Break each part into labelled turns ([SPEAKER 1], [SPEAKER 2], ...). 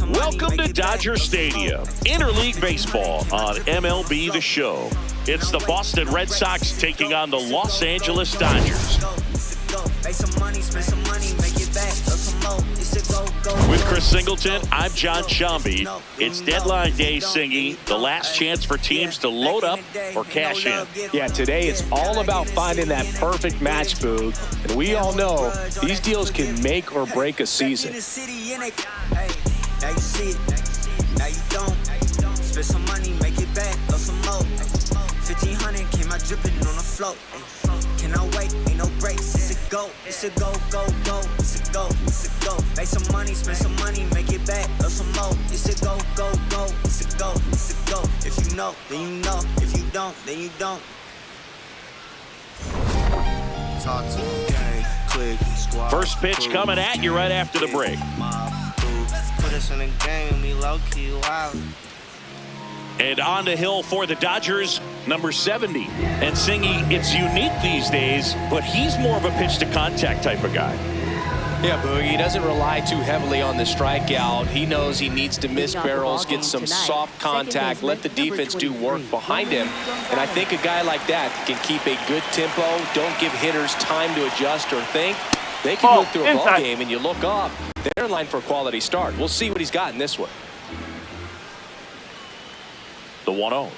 [SPEAKER 1] Welcome to Dodger Stadium, Interleague Baseball on MLB The Show. It's the Boston Red Sox taking on the Los Angeles Dodgers. With Chris Singleton, I'm John Shambi. It's deadline day, Singy, the last chance for teams to load up or cash in.
[SPEAKER 2] Yeah, today it's all about finding that perfect match, Boog. And we all know these deals can make or break a season.
[SPEAKER 3] Now you see it, now you don't. Spend some money, make it back, or some more. 1,500 came out dripping on the float. Can I wait? Ain't no breaks. It's a go, it's a go, go, go. It's a go, it's a go. Make some money, spend some money, make it back, or some more. It's a go, go, go. It's a go, it's a go. If you know, then you know. If you don't, then you don't.
[SPEAKER 4] Talk to the gang, click, squad.
[SPEAKER 1] First pitch coming at you right after the break.
[SPEAKER 4] Put us in the game, we low-key wild.
[SPEAKER 1] And on the hill for the Dodgers, number 70. And Singy, it's unique these days, but he's more of a pitch-to-contact type of guy.
[SPEAKER 2] Yeah, Boogie, he doesn't rely too heavily on the strikeout. He knows he needs to miss barrels, get some soft contact, let the defense do work behind him. And I think a guy like that can keep a good tempo, don't give hitters time to adjust or think. They can move through a ball game, and you look up, they're in line for a quality start. We'll see what he's got in this one.
[SPEAKER 1] The 1-0.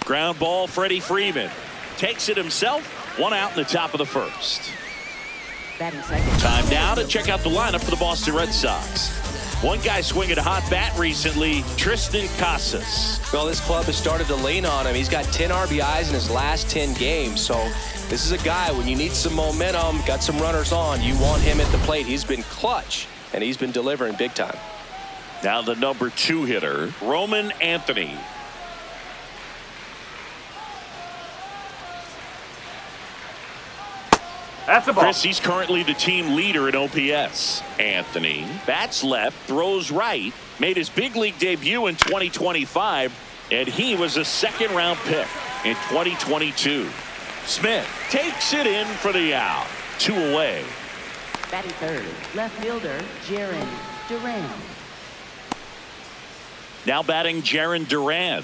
[SPEAKER 1] Ground ball, Freddie Freeman takes it himself. One out in the top of the first. Time now to check out the lineup for the Boston Red Sox. One guy swinging a hot bat recently, Tristan Casas.
[SPEAKER 2] Well, this club has started to lean on him. He's got 10 RBIs in his last 10 games. So this is a guy, when you need some momentum, got some runners on, you want him at the plate. He's been clutch, and he's been delivering big time.
[SPEAKER 1] Now the number 2 hitter, Roman Anthony.
[SPEAKER 5] That's a ball.
[SPEAKER 1] Chris, he's currently the team leader in OPS. Anthony bats left, throws right, made his big league debut in 2025, and he was a second-round pick in 2022. Smith takes it in for the out. 2 away.
[SPEAKER 6] Batting third, left fielder, Jarren Duran.
[SPEAKER 1] Now batting Jarren Duran.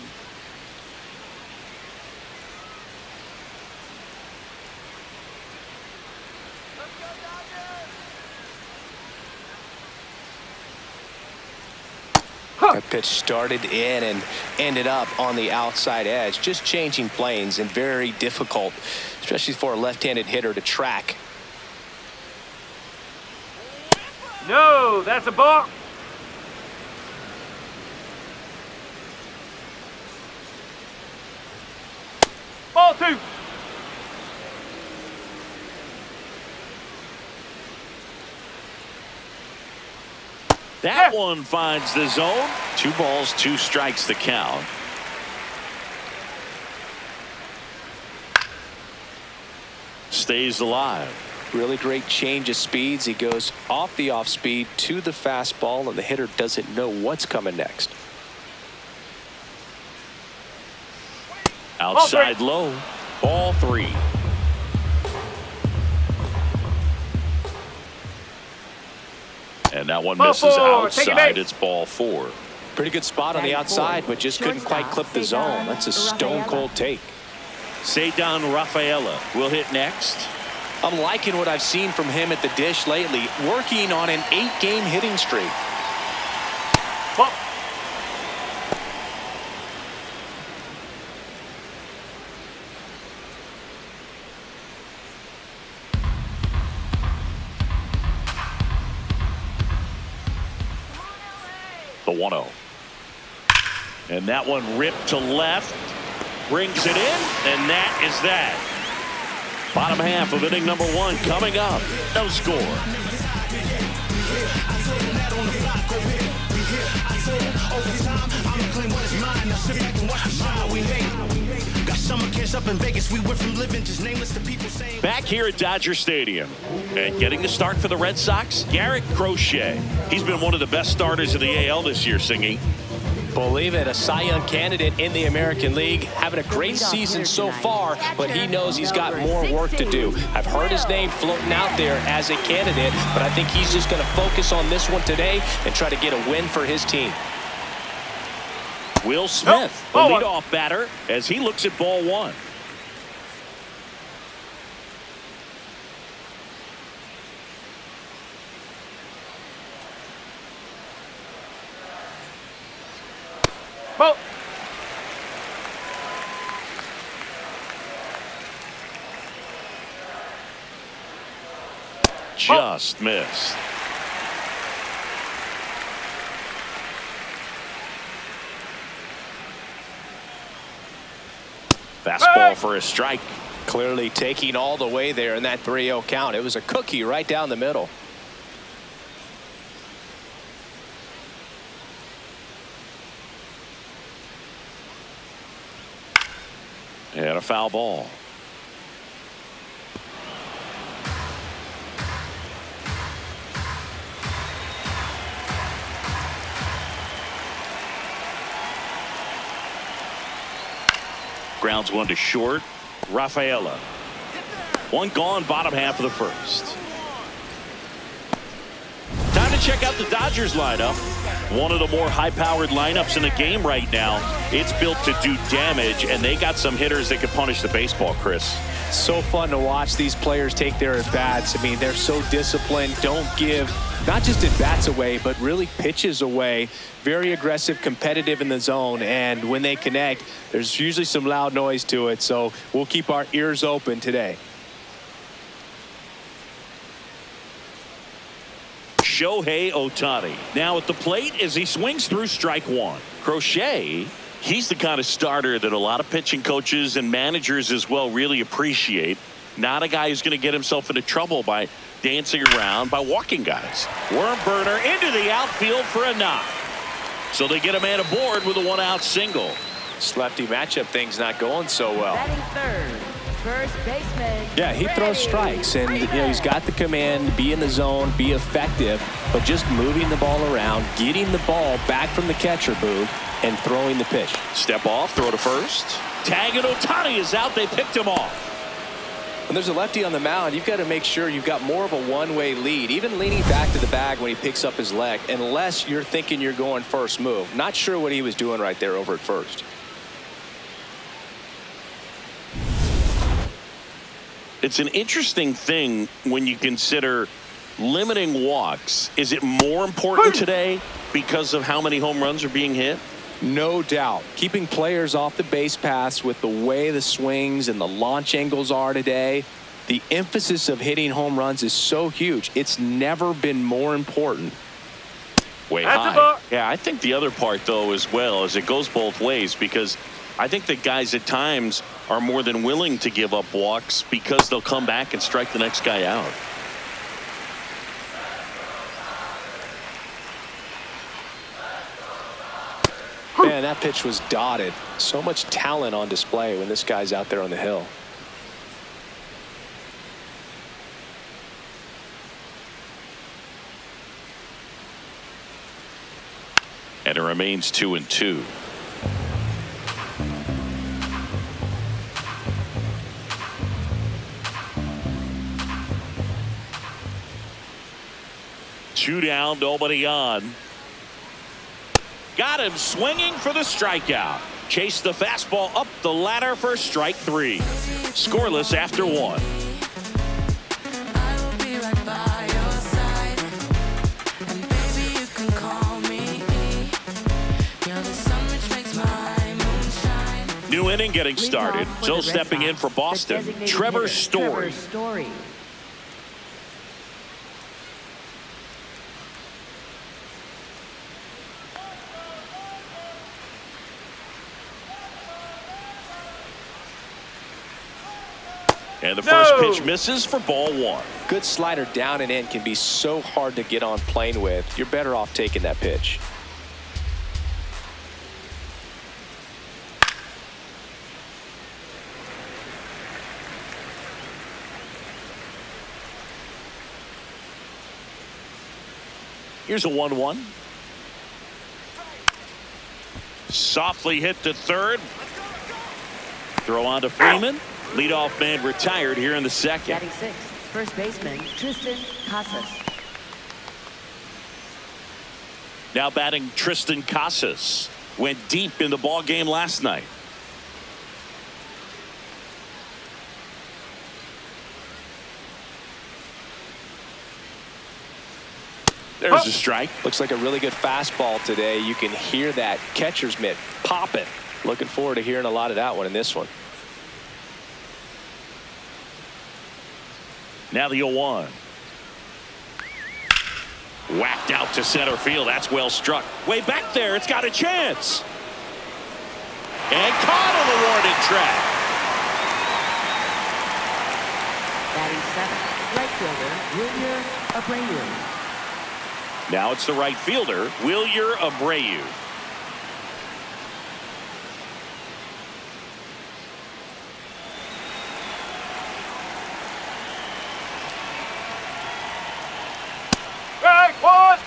[SPEAKER 2] That pitch started in and ended up on the outside edge, just changing planes, and very difficult, especially for a left-handed hitter to track.
[SPEAKER 5] No, that's a ball. Ball 2.
[SPEAKER 1] That one finds the zone. 2 balls, 2 strikes the count. Stays alive.
[SPEAKER 2] Really great change of speeds. He goes off the off speed to the fastball, and the hitter doesn't know what's coming next.
[SPEAKER 1] Outside low. Ball 3. And that one misses outside. It's ball 4.
[SPEAKER 2] Pretty good spot on the outside, but just couldn't quite clip the zone. That's a stone-cold take.
[SPEAKER 1] Ceddanne Rafaela will hit next.
[SPEAKER 2] I'm liking what I've seen from him at the dish lately, working on an 8-game hitting streak.
[SPEAKER 1] The 1-0. And that one ripped to left. Brings it in, and that is that. Bottom half of inning number 1 coming up. No score.
[SPEAKER 7] summer camps up in Vegas. We went from living just nameless to people saying.
[SPEAKER 1] Back here at Dodger Stadium and getting the start for the Red Sox, Garrett Crochet. He's been one of the best starters of the AL this year, Singy.
[SPEAKER 2] Believe it, a Cy Young candidate in the American League, having a great season so far, but he knows he's got more work to do. I've heard his name floating out there as a candidate, but I think he's just going to focus on this one today and try to get a win for his team.
[SPEAKER 1] Will Smith, the leadoff batter, as he looks at ball one.
[SPEAKER 5] Ball.
[SPEAKER 1] Just missed. Fastball for a strike.
[SPEAKER 2] Clearly taking all the way there in that 3-0 count. It was a cookie right down the middle.
[SPEAKER 1] And a foul ball. Grounds one to short. Rafaela. One gone, bottom half of the first. Time to check out the Dodgers lineup. One of the more high-powered lineups in the game right now. It's built to do damage, and they got some hitters that can punish the baseball, Chris.
[SPEAKER 2] So fun to watch these players take their at-bats. I mean, they're so disciplined. Don't give not just at-bats away, but really pitches away. Very aggressive, competitive in the zone, and when they connect, there's usually some loud noise to it. So we'll keep our ears open today.
[SPEAKER 1] Shohei Ohtani now at the plate as he swings through strike one. Crochet, he's the kind of starter that a lot of pitching coaches and managers as well really appreciate. Not a guy who's going to get himself into trouble by dancing around, by walking guys. Worm burner into the outfield for a knock. So they get a man aboard with a one-out single.
[SPEAKER 2] This lefty matchup thing's not going so well.
[SPEAKER 6] Batting third, first baseman.
[SPEAKER 2] Yeah, he throws strikes, and he's got the command to be in the zone, be effective, but just moving the ball around, getting the ball back from the catcher booth, and throwing the pitch.
[SPEAKER 1] Step off, throw to first. Tag and Ohtani is out. They picked him off.
[SPEAKER 2] When there's a lefty on the mound, you've got to make sure you've got more of a one-way lead, even leaning back to the bag when he picks up his leg, unless you're thinking you're going first move. Not sure what he was doing right there over at first.
[SPEAKER 1] It's an interesting thing when you consider limiting walks. Is it more important today because of how many home runs are being hit?
[SPEAKER 2] No doubt. Keeping players off the base paths with the way the swings and the launch angles are today, the emphasis of hitting home runs is so huge. It's never been more important.
[SPEAKER 1] Way high. Yeah, I think the other part, though, as well, is it goes both ways, because I think that guys at times are more than willing to give up walks because they'll come back and strike the next guy out.
[SPEAKER 2] Man, that pitch was dotted. So much talent on display when this guy's out there on the hill.
[SPEAKER 1] And it remains 2-2. Two down, nobody on. Got him swinging for the strikeout. Chase the fastball up the ladder for strike three. Scoreless after one. New inning getting started. So stepping in for Boston, Trevor Story. And the first pitch misses for ball one.
[SPEAKER 2] Good slider down and in can be so hard to get on plane with. You're better off taking that pitch.
[SPEAKER 1] Here's a 1-1. Softly hit to third. Throw on to Freeman. Leadoff man retired here in the second.
[SPEAKER 6] Batting sixth, first baseman Tristan Casas.
[SPEAKER 1] Now batting Tristan Casas. Went deep in the ball game last night. There's a strike.
[SPEAKER 2] Looks like a really good fastball today. You can hear that catcher's mitt popping. Looking forward to hearing a lot of that one in this one.
[SPEAKER 1] Now the 0-1. Whacked out to center field. That's well struck. Way back there. It's got a chance. And caught on the warning track.
[SPEAKER 6] Batting seventh, right fielder Wilyer Abreu.
[SPEAKER 1] Now it's the right fielder, Wilyer Abreu.
[SPEAKER 5] Strike one.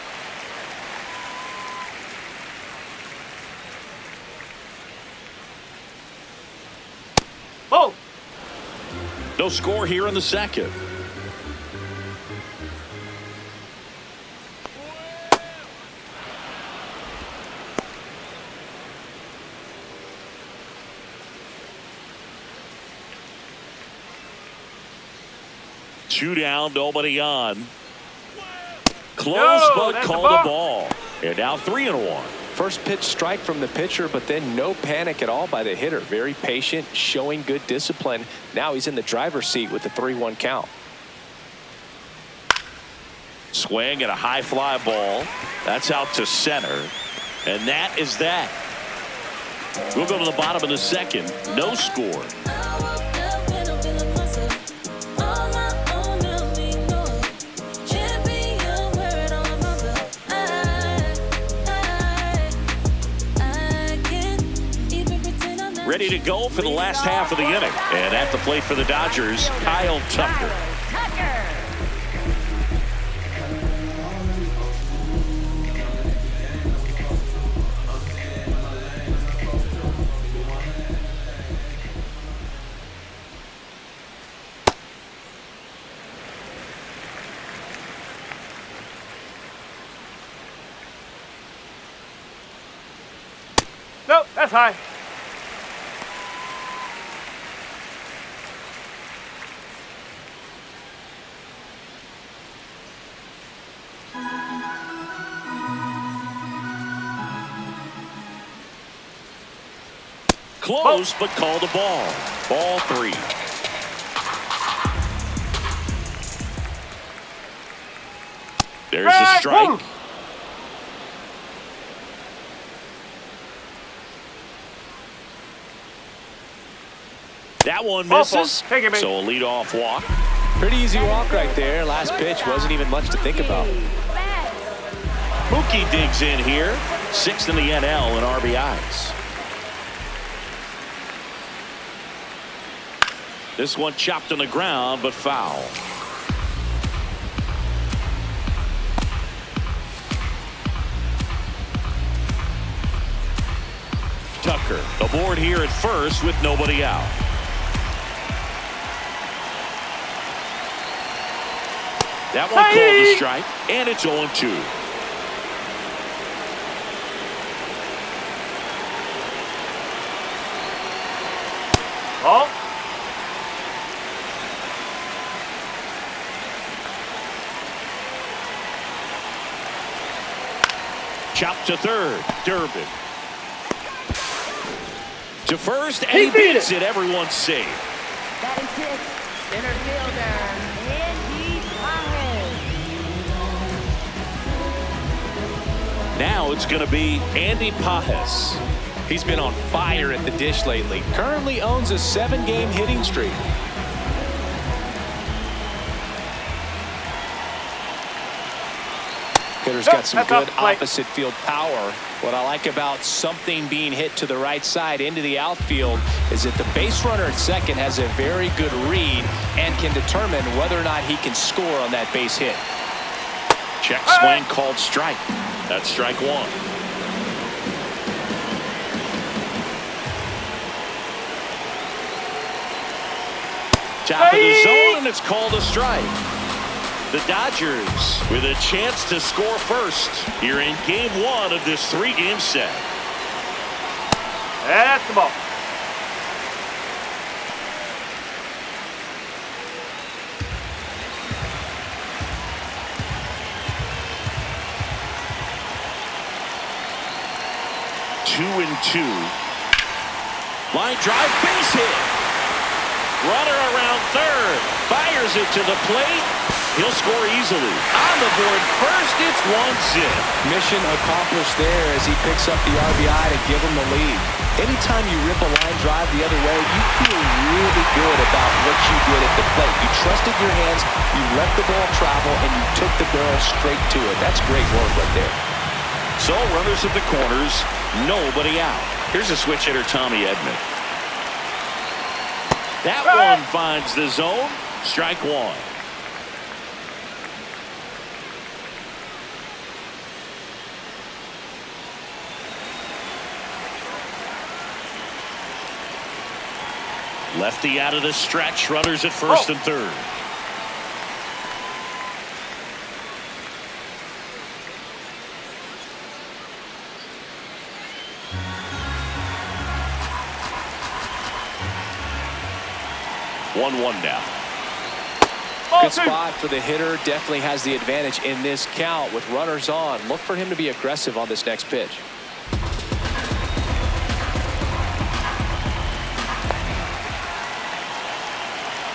[SPEAKER 5] Oh.
[SPEAKER 1] No score here in the second. Two down, nobody on. Close, but called the ball. And now 3-1.
[SPEAKER 2] First pitch strike from the pitcher, but then no panic at all by the hitter. Very patient, showing good discipline. Now he's in the driver's seat with the 3-1 count.
[SPEAKER 1] Swing and a high fly ball. That's out to center. And that is that. We'll go to the bottom of the second. No score. Ready to go for the last half of the inning. And at the plate for the Dodgers, Kyle Tucker.
[SPEAKER 5] Nope, that's high.
[SPEAKER 1] Close, but called a ball. Ball 3. There's a strike. That one misses. So a leadoff walk.
[SPEAKER 2] Pretty easy walk right there. Last pitch wasn't even much to think about.
[SPEAKER 1] Mookie digs in here. 6th in the NL in RBIs. This one chopped on the ground, but foul. Tucker aboard here at first with nobody out. That one called a strike, and it's 0-2.
[SPEAKER 5] Oh.
[SPEAKER 1] Chop to third. Durbin. To first, and he beats it. Everyone's safe.
[SPEAKER 6] Batting sixth, center fielder Andy Pajes.
[SPEAKER 1] Now it's going to be Andy Pajes.
[SPEAKER 2] He's been on fire at the dish lately. Currently owns a 7-game hitting streak. Hitter's got some good opposite field power. What I like about something being hit to the right side into the outfield is that the base runner at second has a very good read and can determine whether or not he can score on that base hit.
[SPEAKER 1] Check swing called strike. That's strike one. Top of the zone, and it's called a strike. The Dodgers with a chance to score first here in game one of this three-game set.
[SPEAKER 5] That's the ball.
[SPEAKER 1] Two and two. Line drive, base hit. Runner around third. Fires it to the plate. He'll score easily. On the board first, it's one zip.
[SPEAKER 2] Mission accomplished there as he picks up the RBI to give him the lead. Anytime you rip a line drive the other way, you feel really good about what you did at the plate. You trusted your hands, you let the ball travel, and you took the barrel straight to it. That's great work right there.
[SPEAKER 1] So runners at the corners, nobody out. Here's a switch hitter, Tommy Edman. That one finds the zone. Strike one. Lefty out of the stretch. Runners at first and third. One now.
[SPEAKER 2] Good spot for the hitter. Definitely has the advantage in this count with runners on. Look for him to be aggressive on this next pitch.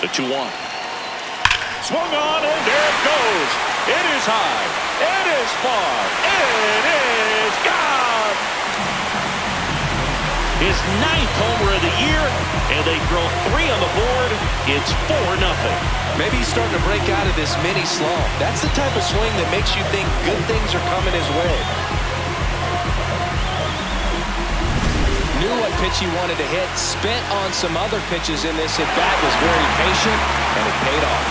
[SPEAKER 1] The 2-1. Swung on, and there it goes. It is high. It is far. It is gone. His 9th homer of the year, and they throw 3 on the board. It's 4-0.
[SPEAKER 2] Maybe he's starting to break out of this mini slump. That's the type of swing that makes you think good things are coming his way. Knew what pitch he wanted to hit, spent on some other pitches in this at-bat, was very patient, and it paid off.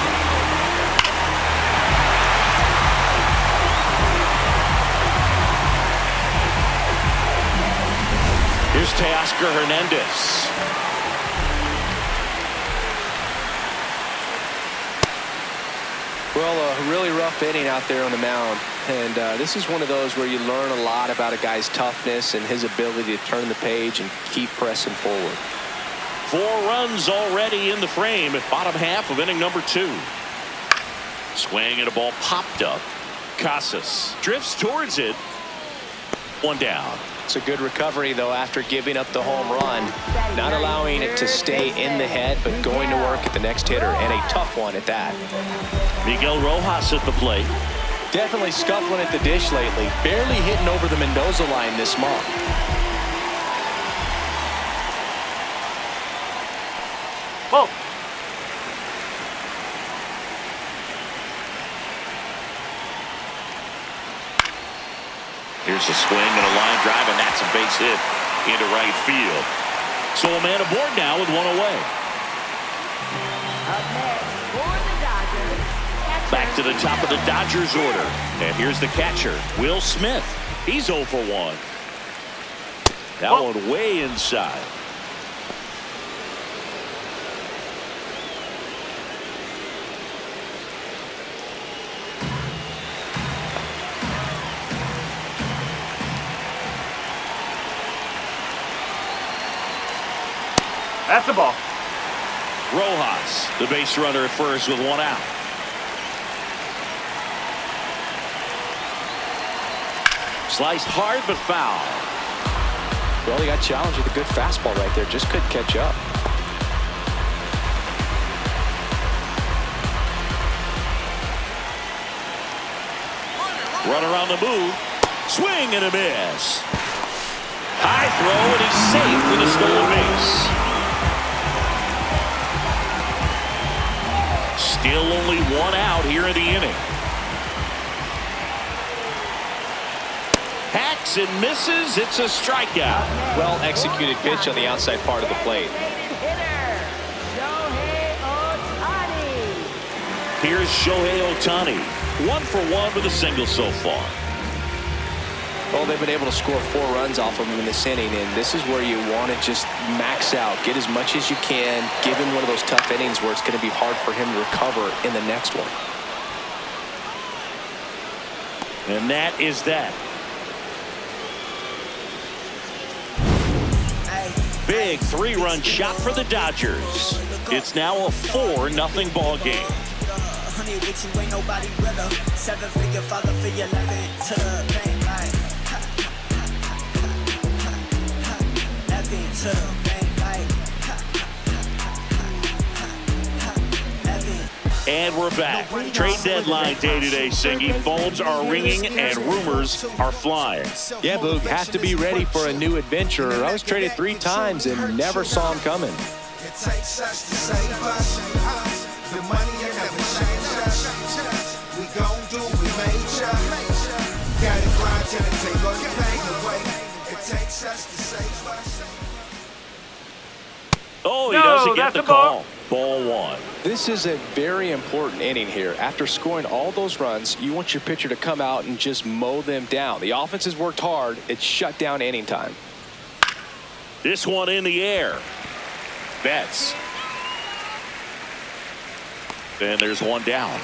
[SPEAKER 1] Here's Teoscar Hernandez.
[SPEAKER 2] Well, a really rough inning out there on the mound. And this is one of those where you learn a lot about a guy's toughness and his ability to turn the page and keep pressing forward.
[SPEAKER 1] 4 runs already in the frame at bottom half of inning number 2. Swing and a ball popped up. Casas drifts towards it. 1 down.
[SPEAKER 2] It's a good recovery, though, after giving up the home run. Not allowing it to stay in the head, but going to work at the next hitter, and a tough one at that.
[SPEAKER 1] Miguel Rojas at the plate.
[SPEAKER 2] Definitely scuffling at the dish lately. Barely hitting over the Mendoza line this month.
[SPEAKER 5] Ball.
[SPEAKER 1] Here's a swing and a line drive, and that's a base hit into right field. So a man aboard now with 1 away.
[SPEAKER 6] Up next for the Dodgers.
[SPEAKER 1] Back to the top of the Dodgers order. And here's the catcher, Will Smith. He's 0 for 1. That one way inside.
[SPEAKER 5] That's the ball.
[SPEAKER 1] Rojas, the base runner at first with 1 out. Sliced hard but foul.
[SPEAKER 2] Well, he got challenged with a good fastball right there. Just couldn't catch up.
[SPEAKER 1] Runner on the move. Swing and a miss. High throw, and he's safe with a stolen base. Still only 1 out here in the inning. Hacks and misses. It's a strikeout.
[SPEAKER 2] Well executed pitch on the outside part of the plate.
[SPEAKER 6] Hitter, Shohei Ohtani.
[SPEAKER 1] Here's Shohei Ohtani. 1 for 1 with a single so far.
[SPEAKER 2] Well, they've been able to score 4 runs off of him in this inning, and this is where you want to just max out, get as much as you can, give him one of those tough innings where it's going to be hard for him to recover in the next one.
[SPEAKER 1] And that is that. Big 3-run shot for the Dodgers. It's now a 4-0 ball game. And we're back. Trade deadline day today, Siggy. Phones are ringing and rumors are flying.
[SPEAKER 2] Yeah, Boog, has to be ready for a new adventure. I was traded 3 times and never saw him coming.
[SPEAKER 7] It takes us to save us. The money ain't never changed us. We gon' do what we major. Gotta grind till it take all your pain away. It takes us to save us.
[SPEAKER 1] Oh, he doesn't get the call. Ball 1.
[SPEAKER 2] This is a very important inning here. After scoring all those runs, you want your pitcher to come out and just mow them down. The offense has worked hard. It's shut down inning time.
[SPEAKER 1] This one in the air. Betts. Then there's one down.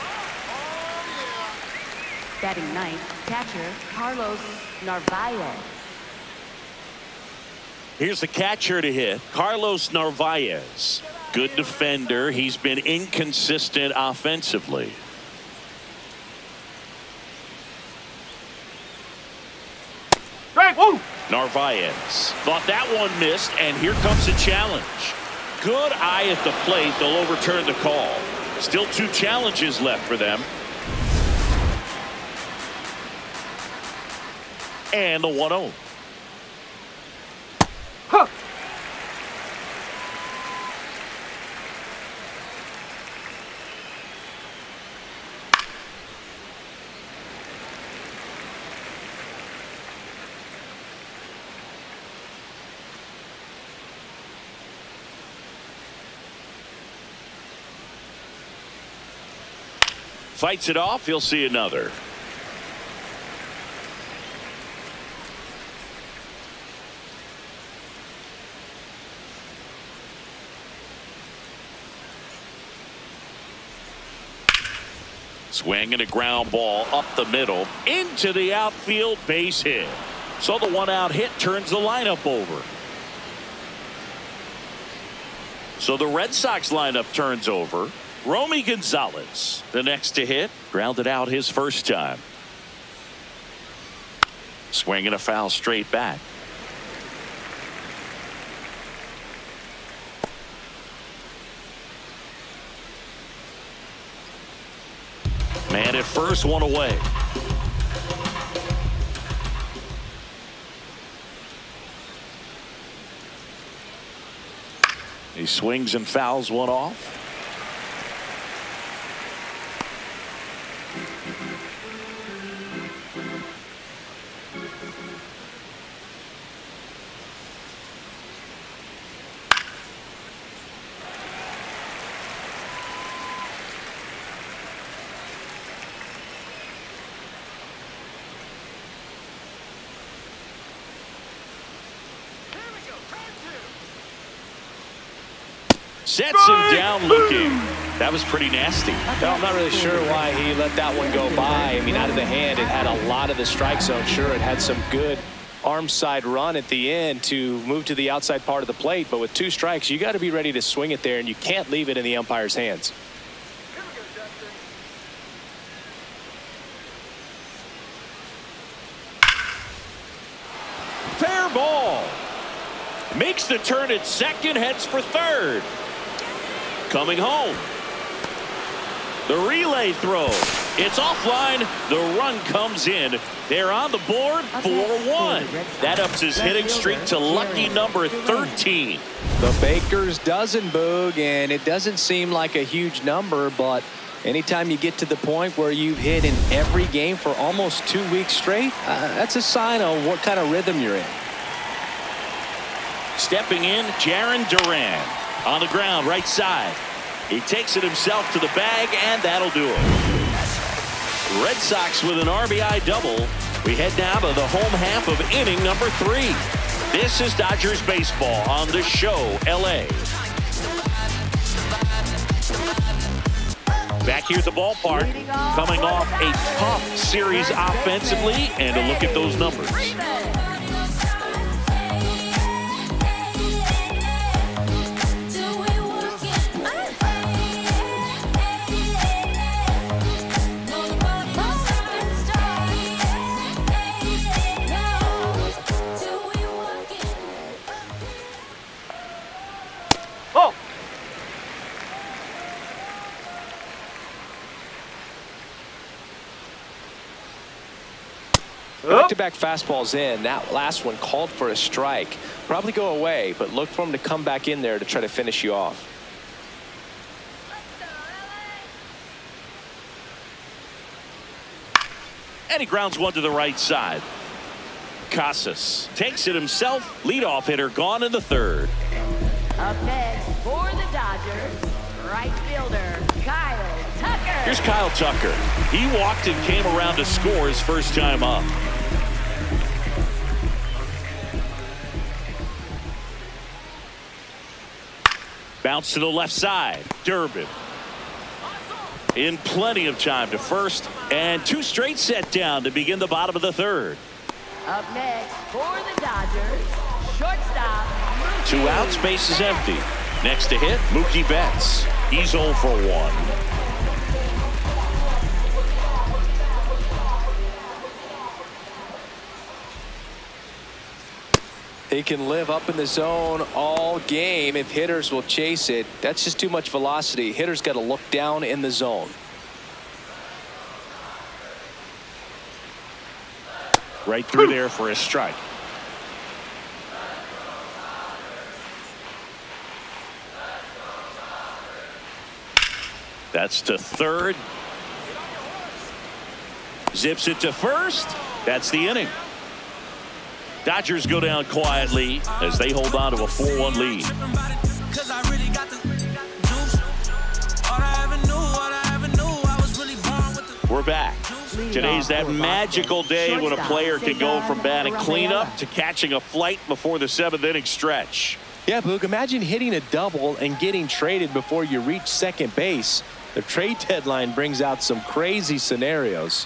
[SPEAKER 6] Batting ninth, catcher Carlos Narvaez.
[SPEAKER 1] Here's the catcher to hit, Carlos Narvaez. Good defender. He's been inconsistent offensively.
[SPEAKER 5] Strike. Woo.
[SPEAKER 1] Narvaez thought that one missed, and here comes a challenge. Good eye at the plate. They'll overturn the call. Still 2 challenges left for them. And the 1-0.
[SPEAKER 5] Huh.
[SPEAKER 1] Fights it off. He'll see another. Swing and a ground ball up the middle into the outfield, base hit. So the 1-out hit turns the lineup over. So the Red Sox lineup turns over. Romy Gonzalez, the next to hit, grounded out his first time. Swing and a foul straight back. Man at first, one away. He swings and fouls one off. Sets him down looking. That was pretty nasty.
[SPEAKER 2] Well, I'm not really sure why he let that one go by. I mean, out of the hand, it had a lot of the strike zone. Sure, it had some good arm side run at the end to move to the outside part of the plate. But with 2 strikes, you got to be ready to swing it there, and you can't leave it in the umpire's hands.
[SPEAKER 1] Fair ball. Makes the turn at second, heads for third. Coming home. The relay throw. It's offline. The run comes in. They're on the board, 4-1. That ups his hitting streak to lucky number 13.
[SPEAKER 2] The Baker's dozen, Boog, and it doesn't seem like a huge number, but anytime you get to the point where you've hit in every game for almost 2 weeks straight, that's a sign of what kind of rhythm you're in.
[SPEAKER 1] Stepping in, Jarren Duran. On the ground, right side. He takes it himself to the bag, and that'll do it. Red Sox with an RBI double. We head now to the home half of inning number 3. This is Dodgers baseball on The Show, LA. Back here at the ballpark, coming off a tough series offensively, and a look at those numbers.
[SPEAKER 2] Back-to-back fastballs in. That last one called for a strike. Probably go away, but look for him to come back in there to try to finish you off.
[SPEAKER 1] And he grounds one to the right side. Casas takes it himself. Leadoff hitter gone in the 3rd.
[SPEAKER 6] Up next for the Dodgers, right fielder Kyle Tucker.
[SPEAKER 1] Here's Kyle Tucker. He walked and came around to score his first time up. Bounce to the left side. Durbin in plenty of time to first, and 2 straight set down to begin the bottom of the 3rd.
[SPEAKER 6] Up next for the Dodgers, shortstop Mookie.
[SPEAKER 1] 2 outs, base is empty. Next to hit, Mookie Betts. He's 0 for 1.
[SPEAKER 2] He can live up in the zone all game if hitters will chase it. That's just too much velocity. Hitters got to look down in the zone.
[SPEAKER 1] Right through there for a strike. That's to 3rd. Zips it to 1st. That's the inning. Dodgers go down quietly as they hold on to a 4-1 lead. We're back. Today's that magical day when a player can go from batting cleanup to catching a flight before the 7th inning stretch.
[SPEAKER 2] Yeah, Boog, imagine hitting a double and getting traded before you reach second base. The trade deadline brings out some crazy scenarios.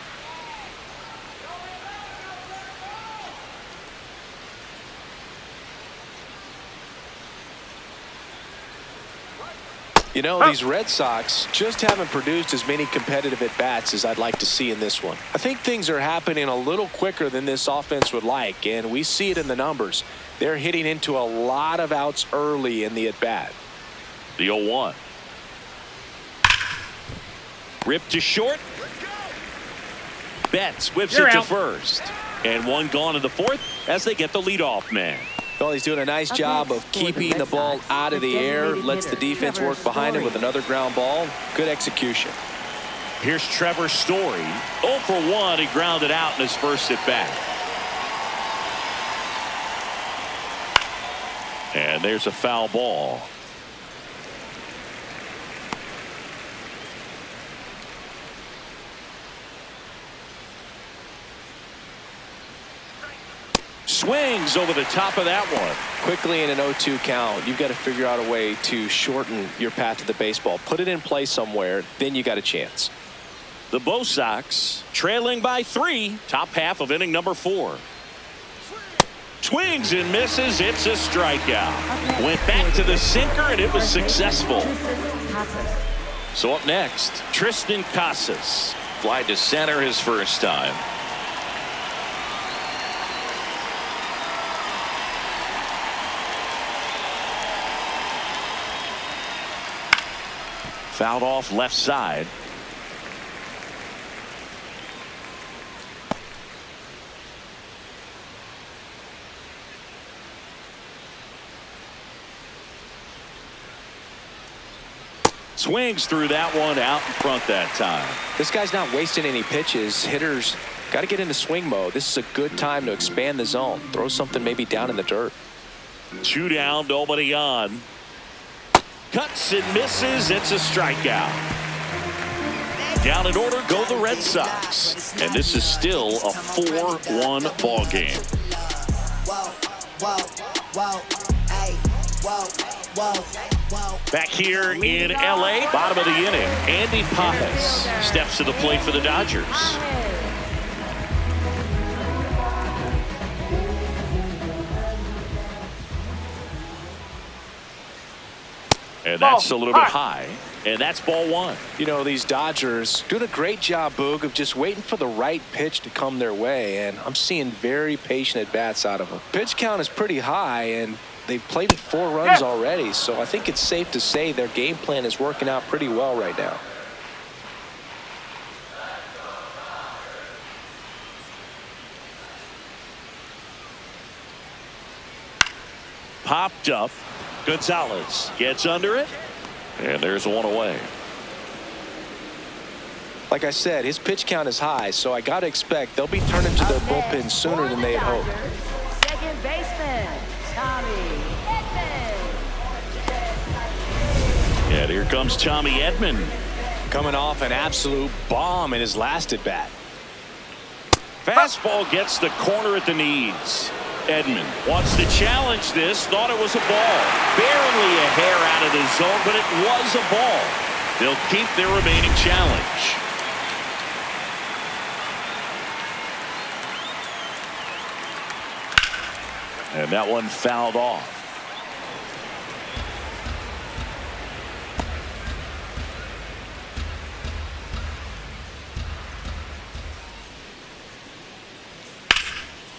[SPEAKER 2] You know, these Red Sox just haven't produced as many competitive at-bats as I'd like to see in this one. I think things are happening a little quicker than this offense would like, and we see it in the numbers. They're hitting into a lot of outs early in the at-bat.
[SPEAKER 1] The 0-1. Ripped to short. Betts whips it to first. And 1 gone in the 4th as they get the leadoff man.
[SPEAKER 2] Well, he's doing a nice job of keeping the ball out of the air, lets the defense work behind him with another ground ball. Good execution.
[SPEAKER 1] Here's Trevor Story. 0 for 1. He grounded out in his first at bat. And there's a foul ball. Swings over the top of that one.
[SPEAKER 2] Quickly in an 0-2 count, you've got to figure out a way to shorten your path to the baseball. Put it in play somewhere, then you got a chance.
[SPEAKER 1] The Bo Sox trailing by 3, top half of inning number 4. Swings and misses. It's a strikeout. Went back to the sinker, and it was successful. So up next, Tristan Casas. Fly to center his first time. Fouled off left side. Swings through that one, out in front that time.
[SPEAKER 2] This guy's not wasting any pitches. Hitters got to get into swing mode. This is a good time to expand the zone. Throw something maybe down in the dirt.
[SPEAKER 1] 2 down, nobody on. Cuts and misses. It's a strikeout. Down in order go the Red Sox. And this is still a 4-1 ball game. Back here in L.A., bottom of the inning, Andy Pappas steps to the plate for the Dodgers. And that's a little bit high. And that's ball one.
[SPEAKER 2] You know, these Dodgers doing a great job, Boog, of just waiting for the right pitch to come their way. And I'm seeing very patient at-bats out of them. Pitch count is pretty high, and they've played with 4 runs already. So I think it's safe to say their game plan is working out pretty well right now.
[SPEAKER 1] Popped up. Gonzalez gets under it. And there's one away.
[SPEAKER 2] Like I said, his pitch count is high, so I got to expect they'll be turning to their bullpen sooner than they had hoped.
[SPEAKER 6] Second baseman, Tommy Edman.
[SPEAKER 1] And here comes Tommy Edman.
[SPEAKER 2] Coming off an absolute bomb in his last at-bat.
[SPEAKER 1] Fastball gets the corner at the knees. Edman wants to challenge this, thought it was a ball. Barely a hair out of the zone, but it was a ball. They'll keep their remaining challenge. And that one fouled off.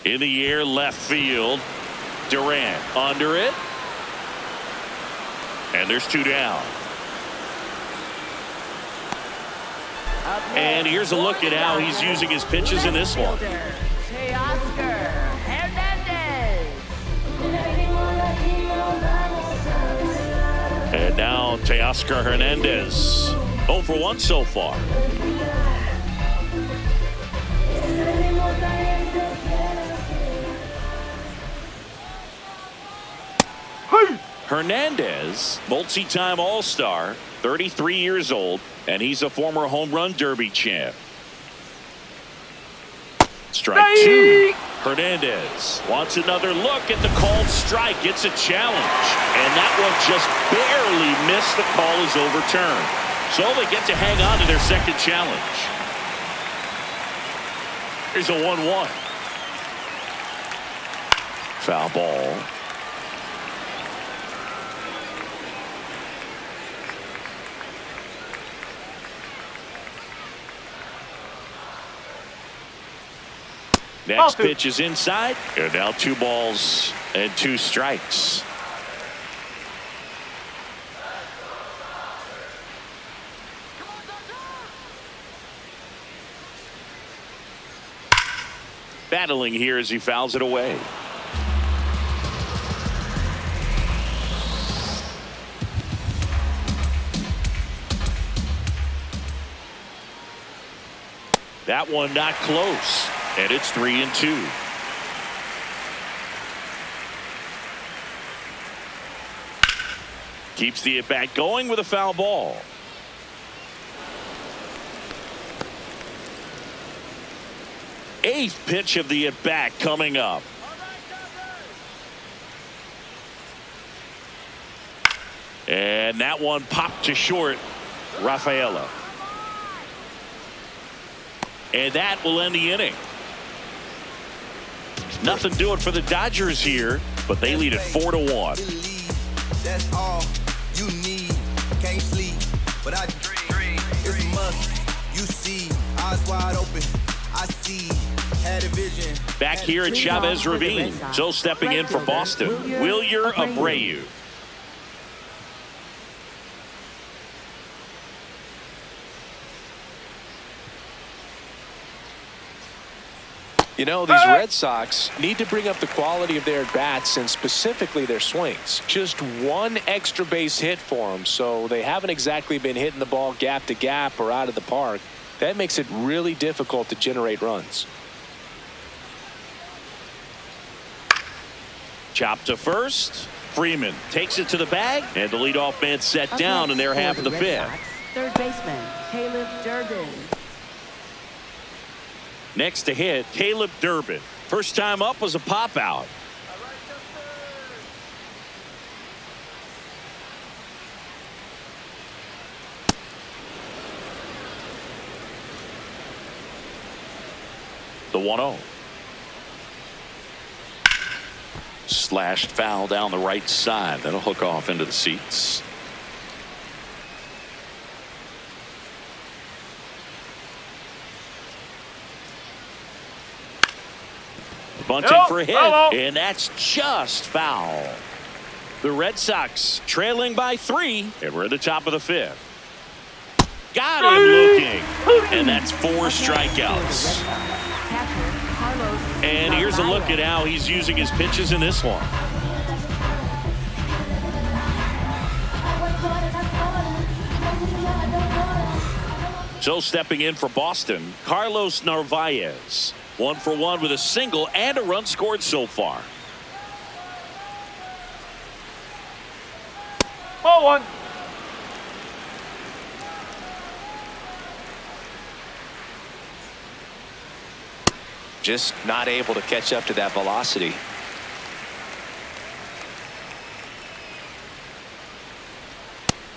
[SPEAKER 1] In the air, left field. Durant under it. And there's 2 down. And here's a look at how he's using his pitches in this one. And now Teoscar Hernandez. 0 for 1 so far. Hernandez, multi-time All-Star, 33 years old, and he's a former home run derby champ. Strike 2. Hernandez wants another look at the called strike. It's a challenge. And that one just barely missed. The call is overturned. So they get to hang on to their second challenge. Here's a 1-1. Foul ball. Next pitch is inside. And now 2 balls and 2 strikes. Battling here as he fouls it away. That one not close. And it's 3-2. Keeps the at-bat going with a foul ball. Eighth pitch of the at-bat coming up. And that one popped to short. Rafaela. And that will end the inning. Nothing doing for the Dodgers here, but they lead it 4-1.
[SPEAKER 3] That's all you need. Can't sleep, but I dream. It's a must. You see, eyes wide open. I see. Had a vision.
[SPEAKER 1] Back here at Chavez Ravine. So stepping in for Boston, Wilyer Abreu.
[SPEAKER 2] You know, these Red Sox need to bring up the quality of their at-bats and specifically their swings. Just 1 extra base hit for them, so they haven't exactly been hitting the ball gap to gap or out of the park. That makes it really difficult to generate runs.
[SPEAKER 1] Chop to first. Freeman takes it to the bag, and the leadoff man set down in their half of the 5th.
[SPEAKER 6] Third baseman, Caleb Durbin.
[SPEAKER 1] Next to hit, Caleb Durbin. First time up was a pop out. The 1-0. Slashed foul down the right side. That'll hook off into the seats. Bunting for a hit, and that's just foul. The Red Sox trailing by 3, and we're at the top of the 5th. Got him looking, and that's 4 strikeouts. And here's a look at how he's using his pitches in this one. So stepping in for Boston, Carlos Narvaez. 1 for 1 with a single and a run scored so far.
[SPEAKER 5] Ball 1.
[SPEAKER 2] Just not able to catch up to that velocity.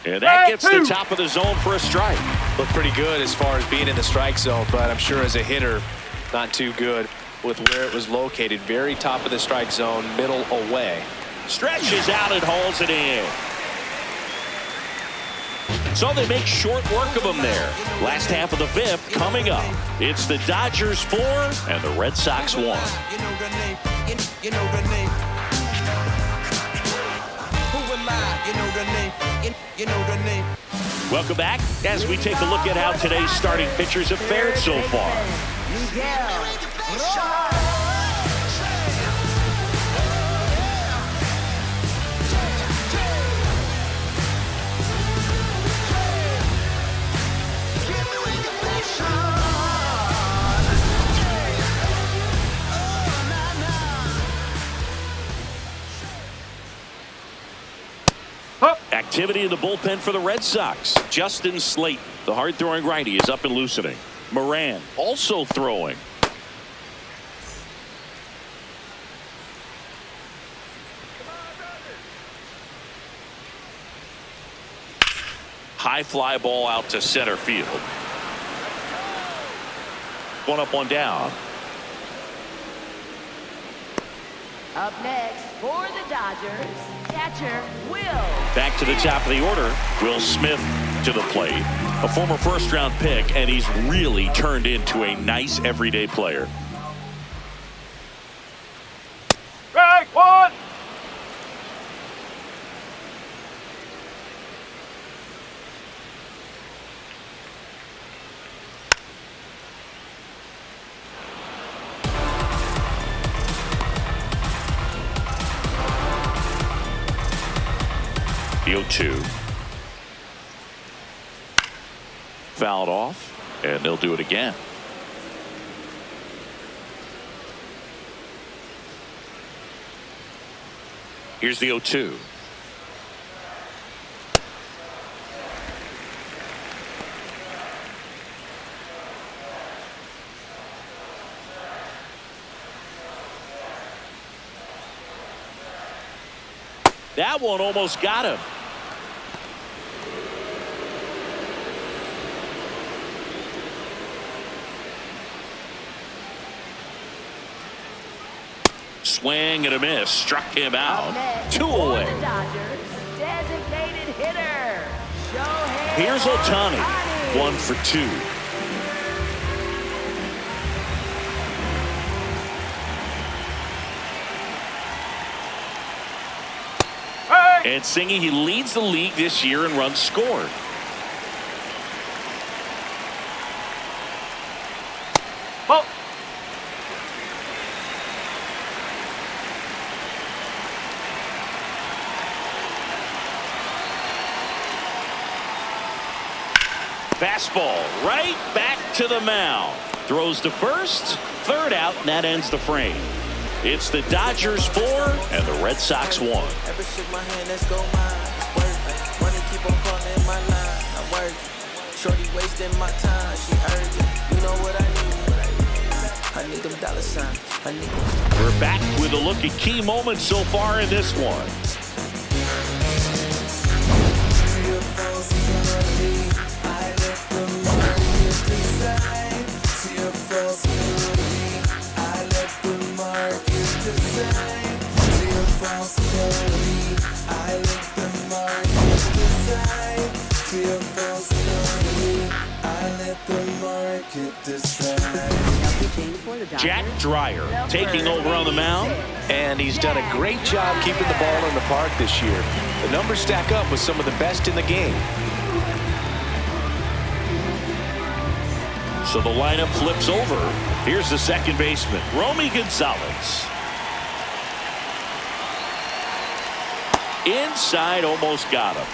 [SPEAKER 1] And that gets the top of the zone for a strike.
[SPEAKER 2] Looked pretty good as far as being in the strike zone, but I'm sure as a hitter, not too good with where it was located. Very top of the strike zone, middle away.
[SPEAKER 1] Stretches out and hauls it in. So they make short work of him there. Last half of the 5th coming up. It's the Dodgers 4 and the Red Sox 1. Welcome back as we take a look at how today's starting pitchers have fared so far. Activity in the bullpen for the Red Sox. Justin Slayton, the hard-throwing righty, is up and loosening. Moran also throwing. High fly ball out to center field. 1 up, 1 down.
[SPEAKER 6] Up next for the Dodgers, catcher Will.
[SPEAKER 1] Back to the top of the order, Will Smith to the plate. A former first-round pick, and he's really turned into a nice everyday player.
[SPEAKER 5] Strike 1.
[SPEAKER 1] The 0-2. Fouled off, and they'll do it again. Here's the 0-2. That one almost got him. Swing and a miss. Struck him out. 2 away.
[SPEAKER 6] The Dodgers designated hitter.
[SPEAKER 1] Here's Ohtani. 1 for 2. And Singy, he leads the league this year in runs scored.
[SPEAKER 5] Ball.
[SPEAKER 1] Fastball right back to the mound. Throws to first. 3rd out, and that ends the frame. It's the Dodgers 4 and the Red Sox 1.
[SPEAKER 3] Ever shake my hand, let's go mine. Work. Money keep on calling my line. I'm working.
[SPEAKER 8] Shorty wasting my time, she urgent. You know what I need? I need them dollar signs. I need them.
[SPEAKER 1] We're back with a look at key moments so far in this one. Jack Dreyer taking over on the mound.
[SPEAKER 2] And he's done a great job keeping the ball in the park this year. The numbers stack up with some of the best in the game.
[SPEAKER 1] So the lineup flips over. Here's the second baseman, Romy Gonzalez. Inside, almost got him.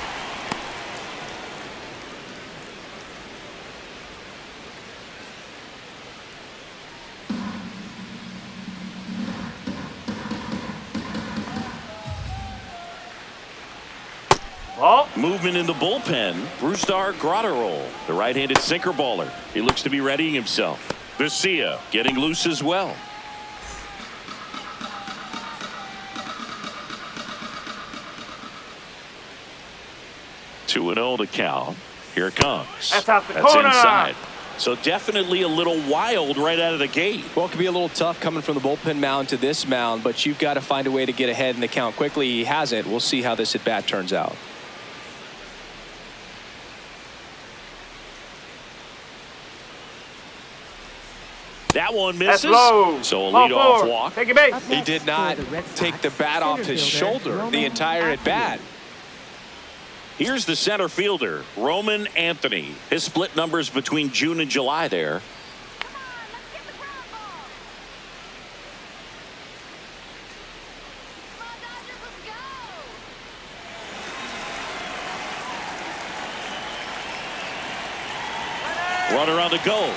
[SPEAKER 1] Movement in the bullpen. Brusdar Grotterol, the right-handed sinker baller. He looks to be readying himself. Garcia getting loose as well. Two 2-0 to count. Here it comes.
[SPEAKER 5] That's out the corner.
[SPEAKER 1] Inside. So definitely a little wild right out of the gate.
[SPEAKER 2] Well, it can be a little tough coming from the bullpen mound to this mound, but you've got to find a way to get ahead in the count quickly. He hasn't. We'll see how this at-bat turns out.
[SPEAKER 1] That one misses. So a
[SPEAKER 5] Ball
[SPEAKER 1] leadoff
[SPEAKER 5] four.
[SPEAKER 1] walk.
[SPEAKER 5] Take a base.
[SPEAKER 2] He did not take the bat off his shoulder the entire at-bat.
[SPEAKER 1] Here's the center fielder, Roman Anthony. His split numbers between June and July there. Runner on the go.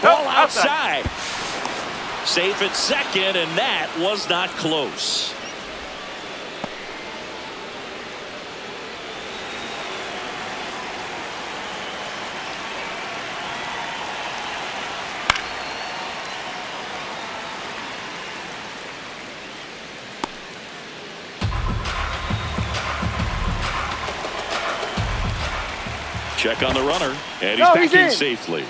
[SPEAKER 1] Ball outside. Safe at second, and that was not close. Check on the runner, and he's back in safely.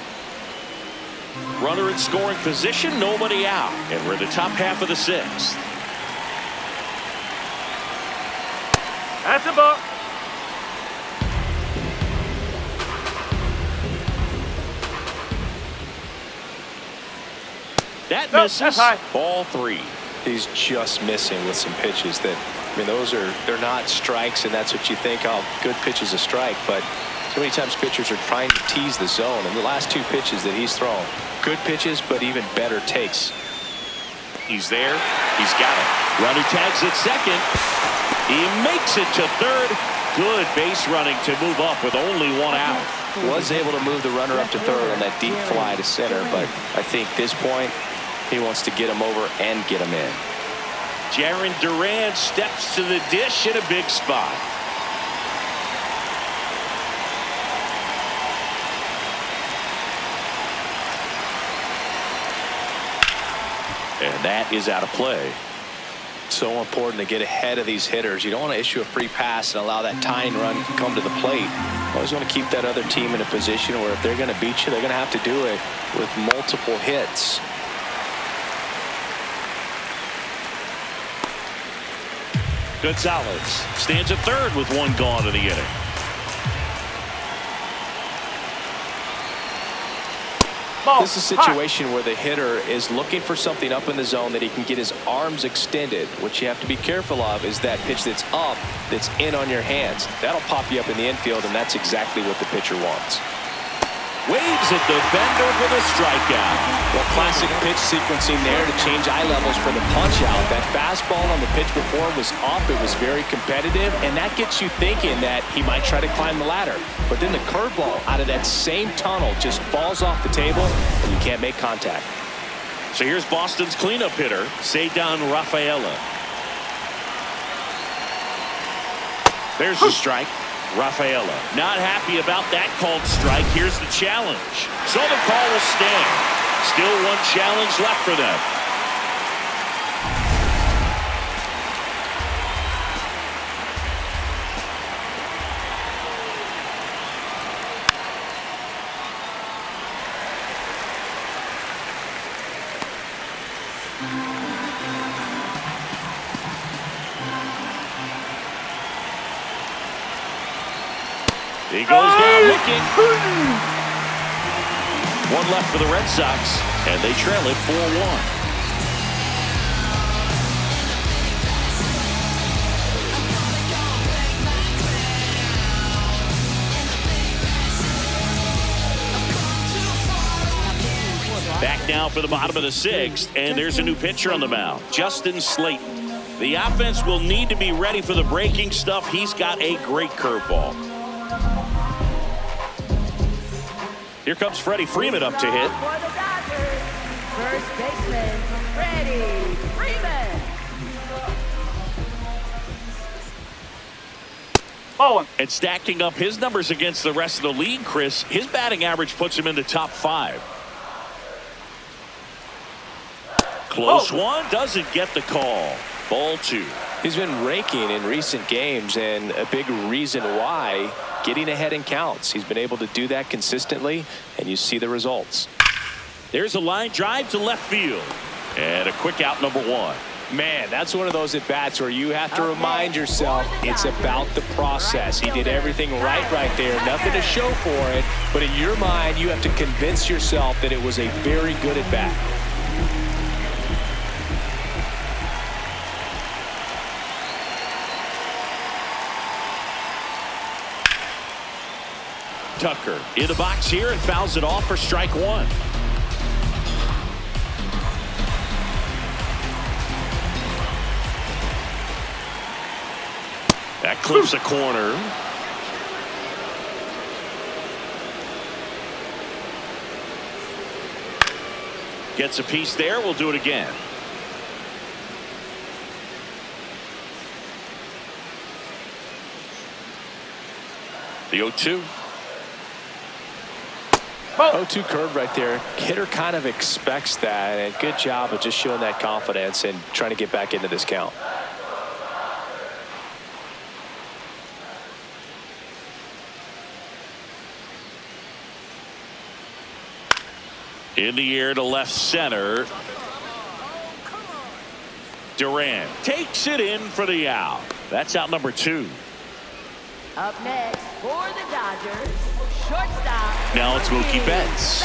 [SPEAKER 1] Runner in scoring position, nobody out. And we're in the top half of the sixth.
[SPEAKER 5] That's a ball.
[SPEAKER 1] That misses.
[SPEAKER 5] That's high.
[SPEAKER 1] Ball three.
[SPEAKER 2] He's just missing with some pitches that, I mean, they're not strikes, and that's what you think, oh, good pitch is a strike, but so many times pitchers are trying to tease the zone, and the last two pitches that he's thrown, good pitches, but even better takes.
[SPEAKER 1] He's there. He's got it. Runner tags at second. He makes it to third. Good base running to move up with only one out.
[SPEAKER 2] Was able to move the runner up to third on that deep fly to center, but I think this point, he wants to get him over and get him in.
[SPEAKER 1] Jarren Duran steps to the dish in a big spot. And that is out of play.
[SPEAKER 2] So important to get ahead of these hitters. You don't want to issue a free pass and allow that tying run to come to the plate. You always want to keep that other team in a position where if they're going to beat you, they're going to have to do it with multiple hits.
[SPEAKER 1] Gonzalez stands at third with one gone in the inning.
[SPEAKER 2] This is a situation where the hitter is looking for something up in the zone that he can get his arms extended. What you have to be careful of is that pitch that's up, that's in on your hands. That'll pop you up in the infield, and that's exactly what the pitcher wants.
[SPEAKER 1] Waves at the bender for the strikeout.
[SPEAKER 2] Well, classic pitch sequencing there to change eye levels for the punch out. That fastball on the pitch before was up. It was very competitive, and that gets you thinking that he might try to climb the ladder. But then the curveball out of that same tunnel just falls off the table, and you can't make contact.
[SPEAKER 1] So here's Boston's cleanup hitter, Ceddanne Rafaela. There's the strike. Rafaela not happy about that called strike. Here's the challenge. So the call will stand. Still one challenge left for them. He goes down looking. One left for the Red Sox, and they trail it 4-1. Back now for the bottom of the sixth, and there's a new pitcher on the mound, Justin Slayton. The offense will need to be ready for the breaking stuff. He's got a great curveball. Here comes Freddie Freeman up to hit.
[SPEAKER 6] For the Dodgers, first baseman, Freddie Freeman.
[SPEAKER 5] Bowling.
[SPEAKER 1] And stacking up his numbers against the rest of the league, Chris, his batting average puts him in the top 5. Close one, doesn't get the call. Ball 2.
[SPEAKER 2] He's been raking in recent games, and a big reason why, getting ahead in counts. He's been able to do that consistently, and you see the results.
[SPEAKER 1] There's a line drive to left field, and a quick out, number 1.
[SPEAKER 2] Man, that's one of those at-bats where you have to remind yourself it's about the process. He did everything right there. Nothing to show for it, but in your mind, you have to convince yourself that it was a very good at-bat.
[SPEAKER 1] Tucker in the box here and fouls it off for strike 1. That clips a corner. Gets a piece there. We'll do it again. The 0-2.
[SPEAKER 2] 0-2 curve right there. Hitter kind of expects that, and good job of just showing that confidence and trying to get back into this count.
[SPEAKER 1] In the air to left center. Duran takes it in for the out. That's out number 2.
[SPEAKER 6] Up next for the Dodgers, shortstop.
[SPEAKER 1] Now it's Mookie Betts.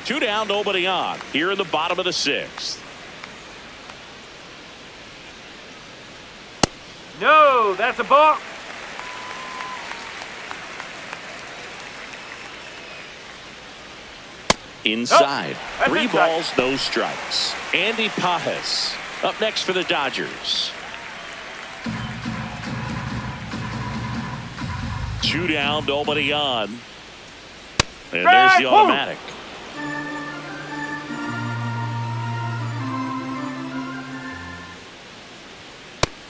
[SPEAKER 1] Two down, nobody on. Here in the bottom of the 6th.
[SPEAKER 5] No, that's a ball.
[SPEAKER 1] Inside.
[SPEAKER 5] Nope.
[SPEAKER 1] 3
[SPEAKER 5] inside.
[SPEAKER 1] balls, no strikes. Andy Pajes up next for the Dodgers. 2 down, nobody on. And there's the automatic.
[SPEAKER 5] Woo.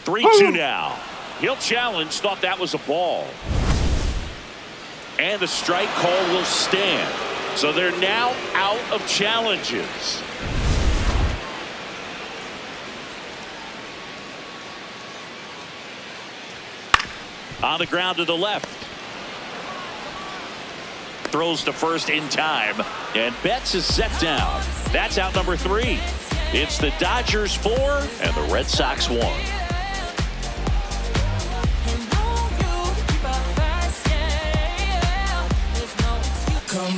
[SPEAKER 1] 3-2 now. He'll challenge, thought that was a ball. And the strike call will stand. So they're now out of challenges. On the ground to the left. Throws to first in time. And Betts is set down. That's out number 3. It's the Dodgers 4 and the Red Sox 1.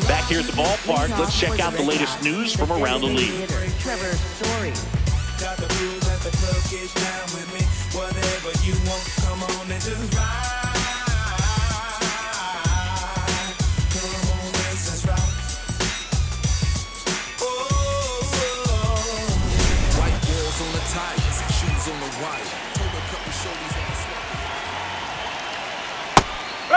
[SPEAKER 1] Back here at the ballpark, let's check out the latest news from around the league.
[SPEAKER 6] Trevor Story.
[SPEAKER 8] Got the rules at the club, get down with me. Whatever you want, come on and just ride. Come on, let's ride. White girls on the tires, shoes on the wire. Told a couple shorties on the slip.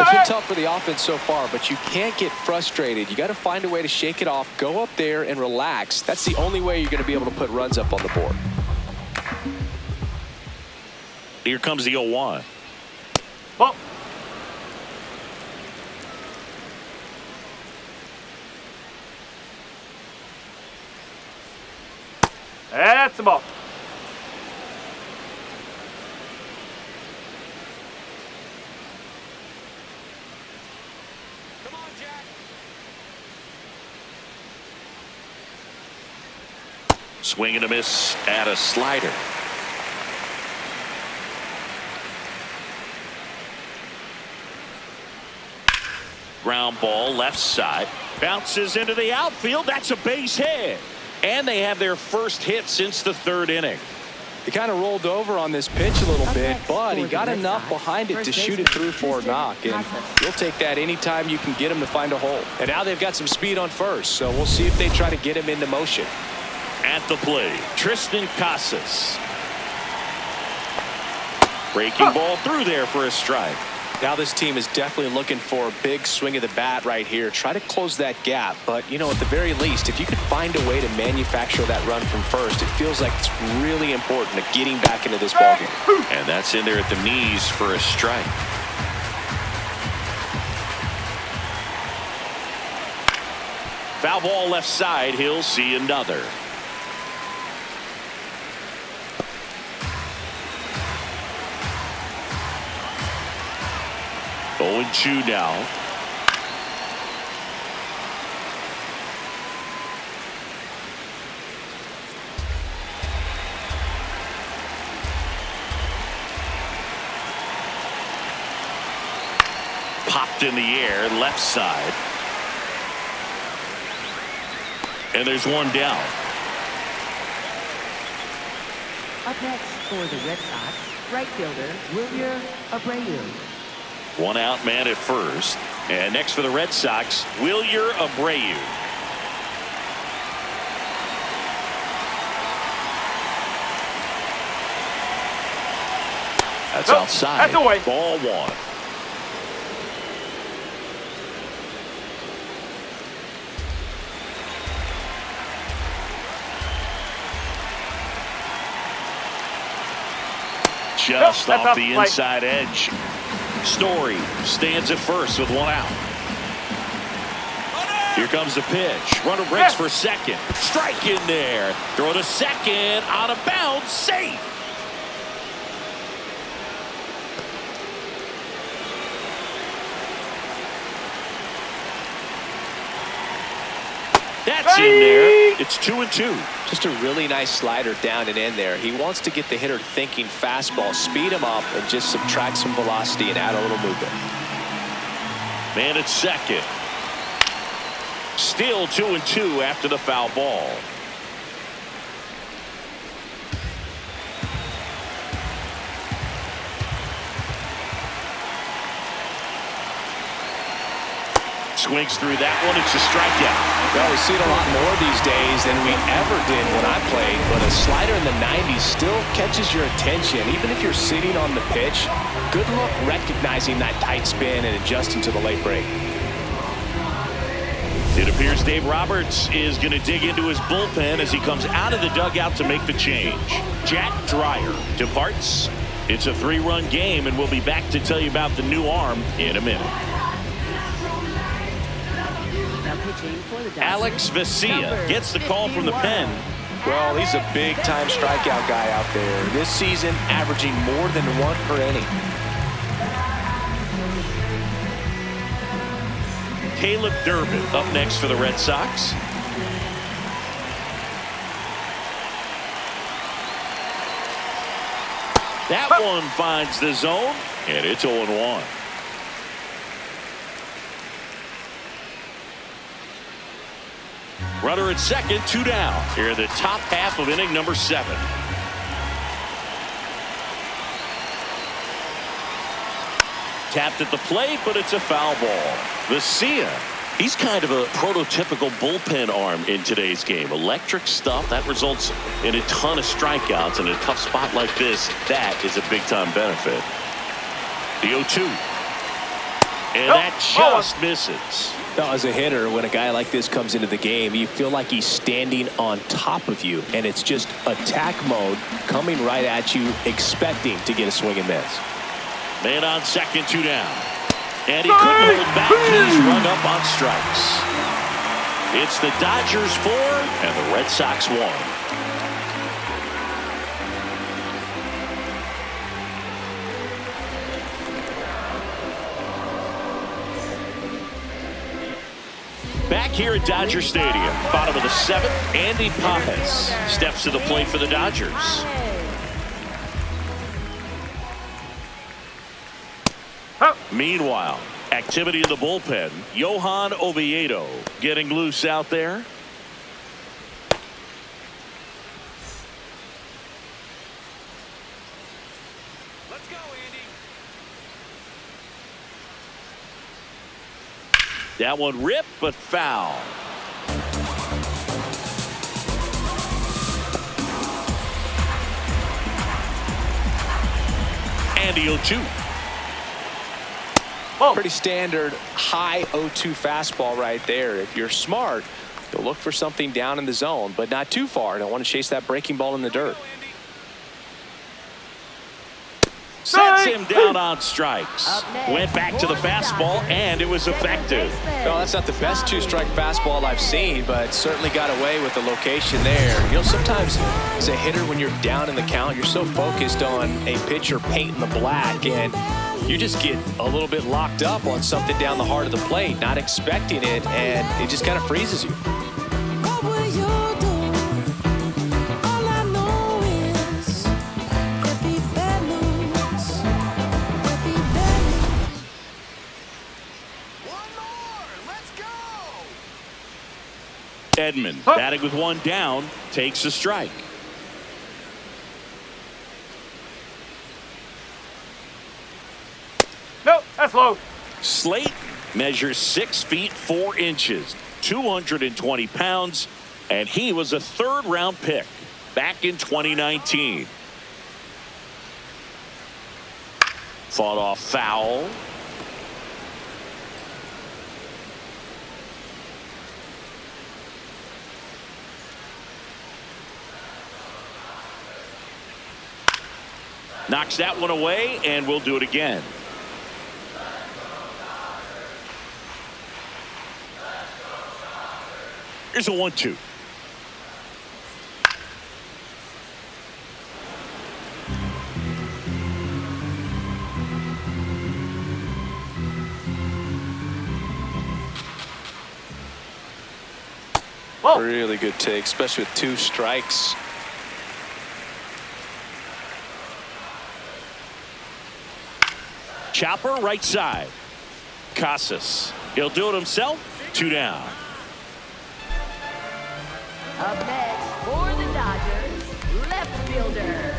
[SPEAKER 2] It's been tough for the offense so far, but you can't get frustrated. You got to find a way to shake it off, go up there and relax. That's the only way you're going to be able to put runs up on the board.
[SPEAKER 1] Here comes the 0-1.
[SPEAKER 5] Ball. That's the ball.
[SPEAKER 2] Come on, Jack.
[SPEAKER 1] Swing and a miss at a slider. Ground ball left side. Bounces into the outfield. That's a base hit. And they have their first hit since the 3rd inning.
[SPEAKER 2] He kind of rolled over on this pitch a little bit, but he got enough behind it to shoot it through for a knock. And you'll take that anytime you can get him to find a hole. And now they've got some speed on first, so we'll see if they try to get him into motion.
[SPEAKER 1] At the plate, Tristan Casas. Breaking ball through there for a strike.
[SPEAKER 2] Now this team is definitely looking for a big swing of the bat right here. Try to close that gap. But, you know, at the very least, if you could find a way to manufacture that run from first, it feels like it's really important to getting back into this ballgame.
[SPEAKER 1] And that's in there at the knees for a strike. Foul ball left side. He'll see another. Oh, and 2 now. Popped in the air, left side. And there's 1 down.
[SPEAKER 6] Up next for the Red Sox, right fielder Wilyer Abreu.
[SPEAKER 1] 1 out man at first. And next for the Red Sox, Wilyer Abreu. That's outside.
[SPEAKER 5] That's away.
[SPEAKER 1] Ball 1. Just off the inside edge. Story stands at first with 1 out. Here comes the pitch. Runner breaks for second. Strike in there. Throw to second. Out of bounds. Safe. That's in there. It's 2-2.
[SPEAKER 2] Just a really nice slider down and in there. He wants to get the hitter thinking fastball, speed him up, and just subtract some velocity and add a little movement.
[SPEAKER 1] Man at second. Still 2-2 after the foul ball. Swings through that one. It's a strikeout.
[SPEAKER 2] Well, we see it a lot more these days than we ever did when I played, but a slider in the 90s still catches your attention. Even if you're sitting on the pitch, good luck recognizing that tight spin and adjusting to the late break.
[SPEAKER 1] It appears Dave Roberts is going to dig into his bullpen as he comes out of the dugout to make the change. Jack Dreyer departs. It's a 3-run game, and we'll be back to tell you about the new arm in a minute. Alex Vesia gets the call from the pen.
[SPEAKER 2] Well, he's a big-time strikeout guy out there. This season, averaging more than 1 per inning.
[SPEAKER 1] Caleb Durbin up next for the Red Sox. That one finds the zone, and it's 0-1. Runner at second, 2 down. Here the top half of inning number 7. Tapped at the plate, but it's a foul ball. Vesia, he's kind of a prototypical bullpen arm in today's game. Electric stuff that results in a ton of strikeouts. In a tough spot like this, that is a big-time benefit. The 0-2. And that just misses.
[SPEAKER 2] Now, as a hitter, when a guy like this comes into the game, you feel like he's standing on top of you, and it's just attack mode coming right at you, expecting to get a swing and miss.
[SPEAKER 1] Man on second, 2 down. And he couldn't hold back. He's run up on strikes. It's the Dodgers 4 and the Red Sox 1. Back here at Dodger Stadium, bottom of the 7th, Andy Pages steps to the plate for the Dodgers. Meanwhile, activity in the bullpen. Johan Oviedo getting loose out there.
[SPEAKER 2] Let's go, Andy.
[SPEAKER 1] That one ripped, but foul. Andy 0-2.
[SPEAKER 2] Pretty standard high 0-2 fastball right there. If you're smart, you'll look for something down in the zone, but not too far. Don't want to chase that breaking ball in the dirt.
[SPEAKER 1] Sets him down on strikes. Went back to the fastball, and it was effective.
[SPEAKER 2] No, that's not the best 2-strike fastball I've seen, but certainly got away with the location there. You know, sometimes as a hitter, when you're down in the count, you're so focused on a pitcher painting the black, and you just get a little bit locked up on something down the heart of the plate, not expecting it, and it just kind of freezes you.
[SPEAKER 1] Edman batting with 1 down, takes a strike.
[SPEAKER 5] Nope, that's low.
[SPEAKER 1] Slate measures 6 feet 4 inches, 220 pounds, and he was a 3rd-round pick back in 2019. Fought off foul. Knocks that one away, and we'll do it again. Here's a 1-2.
[SPEAKER 2] Really good take, especially with 2 strikes.
[SPEAKER 1] Chopper right side. Casas. He'll do it himself. 2 down.
[SPEAKER 6] Up next for the Dodgers, left fielder.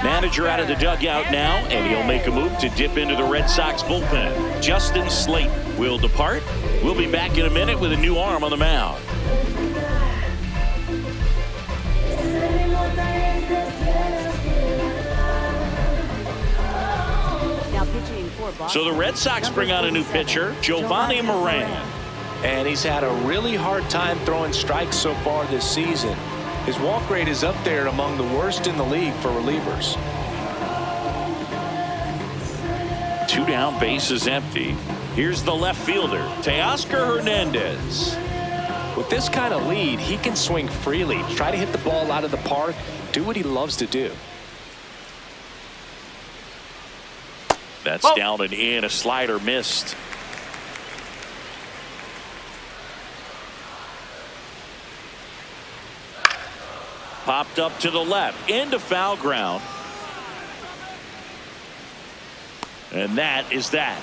[SPEAKER 1] Manager out of the dugout now, and he'll make a move to dip into the Red Sox bullpen. Justin Slate will depart. We'll be back in a minute with a new arm on the mound. So the Red Sox bring out a new pitcher, Giovanni Moran.
[SPEAKER 2] And he's had a really hard time throwing strikes so far this season. His walk rate is up there among the worst in the league for relievers.
[SPEAKER 1] 2 down, base is empty. Here's the left fielder, Teoscar Hernandez.
[SPEAKER 2] With this kind of lead, he can swing freely, try to hit the ball out of the park, do what he loves to do.
[SPEAKER 1] That's down and in. A slider missed. Popped up to the left into foul ground. And that is that.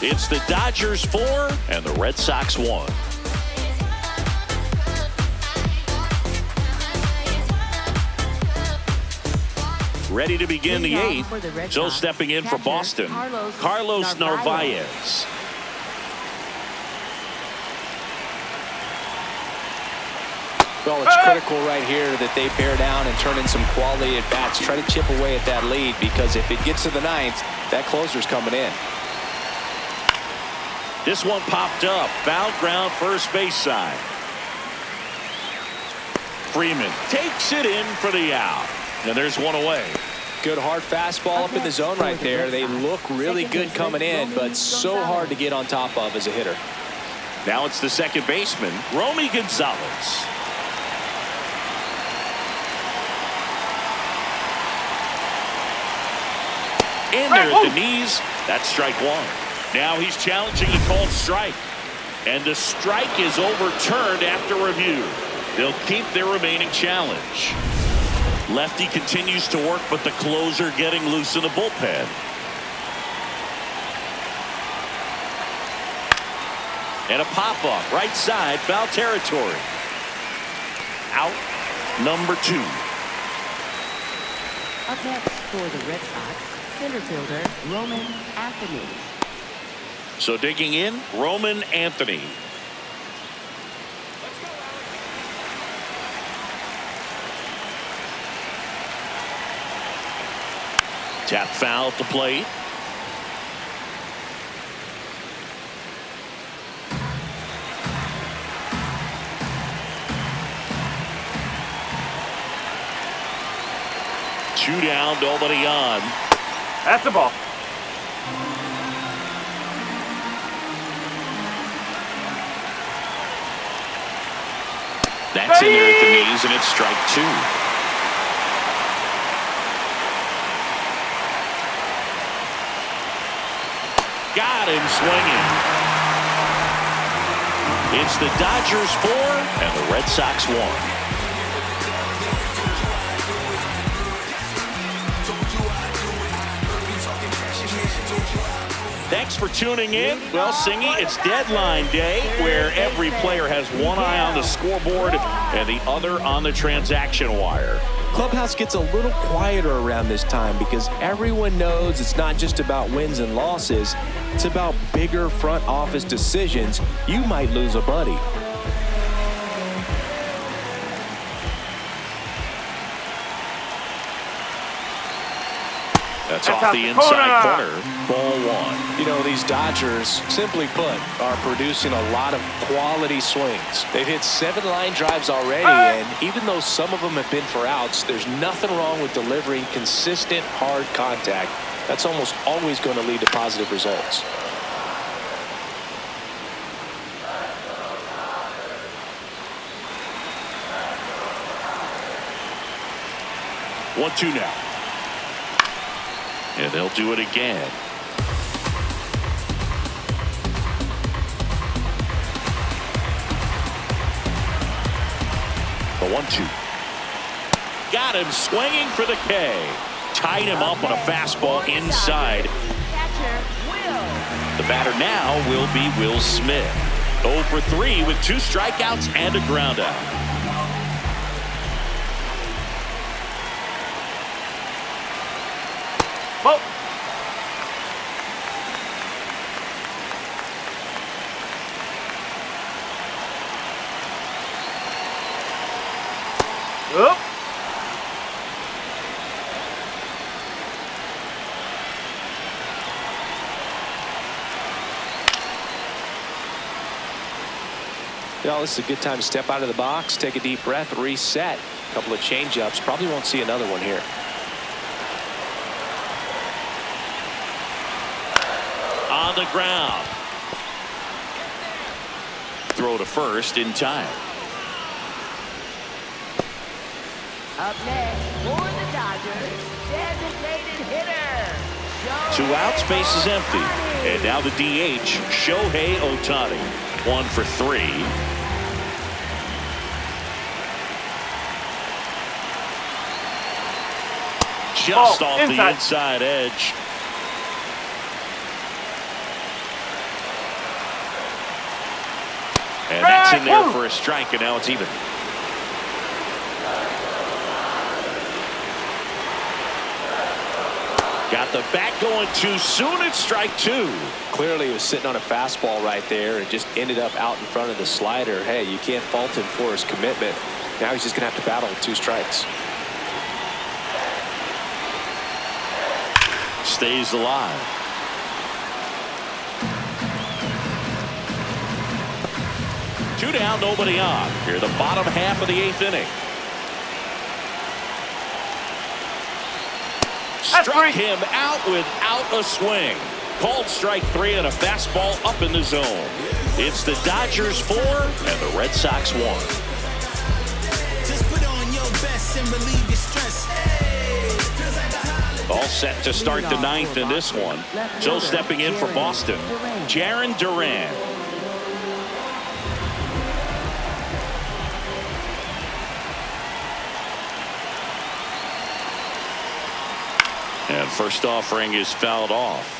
[SPEAKER 1] It's the Dodgers 4 and the Red Sox 1. Ready to begin the 8th. So stepping in for Boston, Carlos Narvaez.
[SPEAKER 2] Well, it's critical right here that they bear down and turn in some quality at bats. Try to chip away at that lead, because if it gets to the ninth, that closer's coming in.
[SPEAKER 1] This one popped up. Foul ground, first base side. Freeman takes it in for the out. And there's one away.
[SPEAKER 2] Good hard fastball up in the zone right there. They look really good coming in, but so hard to get on top of as a hitter.
[SPEAKER 1] Now it's the second baseman, Romy Gonzalez. In there at the knees. That's strike one. Now he's challenging a called strike. And the strike is overturned after review. They'll keep their remaining challenge. Lefty continues to work, but the closer getting loose in the bullpen. And a pop-up, right side, foul territory. Out, number 2.
[SPEAKER 6] Up next for the Red Sox, center fielder Roman Anthony.
[SPEAKER 1] So digging in, Roman Anthony. Tap foul at the plate. Two down, nobody on.
[SPEAKER 5] That's the ball.
[SPEAKER 1] That's in there at the knees, and it's strike 2. Got him swinging. It's the Dodgers 4 and the Red Sox 1. Thanks for tuning in. Well, Singy, it's deadline day, where every player has one eye on the scoreboard and the other on the transaction wire.
[SPEAKER 2] Clubhouse gets a little quieter around this time because everyone knows it's not just about wins and losses. It's about bigger front office decisions. You might lose a buddy.
[SPEAKER 1] That's off the inside corner. Ball 1.
[SPEAKER 2] You know, these Dodgers, simply put, are producing a lot of quality swings. They've hit 7 line drives already, and even though some of them have been for outs, there's nothing wrong with delivering consistent, hard contact. That's almost always going to lead to positive results.
[SPEAKER 1] One, 2 now. And they'll do it again. The 1-2. Got him swinging for the K. Tied him up on a fastball inside. The batter now will be Will Smith. 0 for 3 with 2 strikeouts and a ground out.
[SPEAKER 5] Whoa. Oop.
[SPEAKER 2] Well, this is a good time to step out of the box, take a deep breath, reset. A couple of change-ups. Probably won't see another one here.
[SPEAKER 1] On the ground. Throw to first in time.
[SPEAKER 6] Up next for the Dodgers, designated hitter.
[SPEAKER 1] 2 outs, base is empty. And now the DH, Shohei Ohtani. 1 for 3. Just off the inside edge. And that's in there for a strike, and now it's even. Got the bat going too soon. It's strike 2.
[SPEAKER 2] Clearly, he was sitting on a fastball right there and just ended up out in front of the slider. Hey, you can't fault him for his commitment. Now he's just going to have to battle with 2 strikes.
[SPEAKER 1] Stays alive. Two down, nobody on. Here, the bottom half of the 8th inning. Struck him out without a swing. Called strike 3 and a fastball up in the zone. It's the Dodgers 4 and the Red Sox 1.
[SPEAKER 8] Just put on your best and relieve your stress.
[SPEAKER 1] All set to start the 9th in this one. So stepping in for Boston, Jarren Duran. And first offering is fouled off.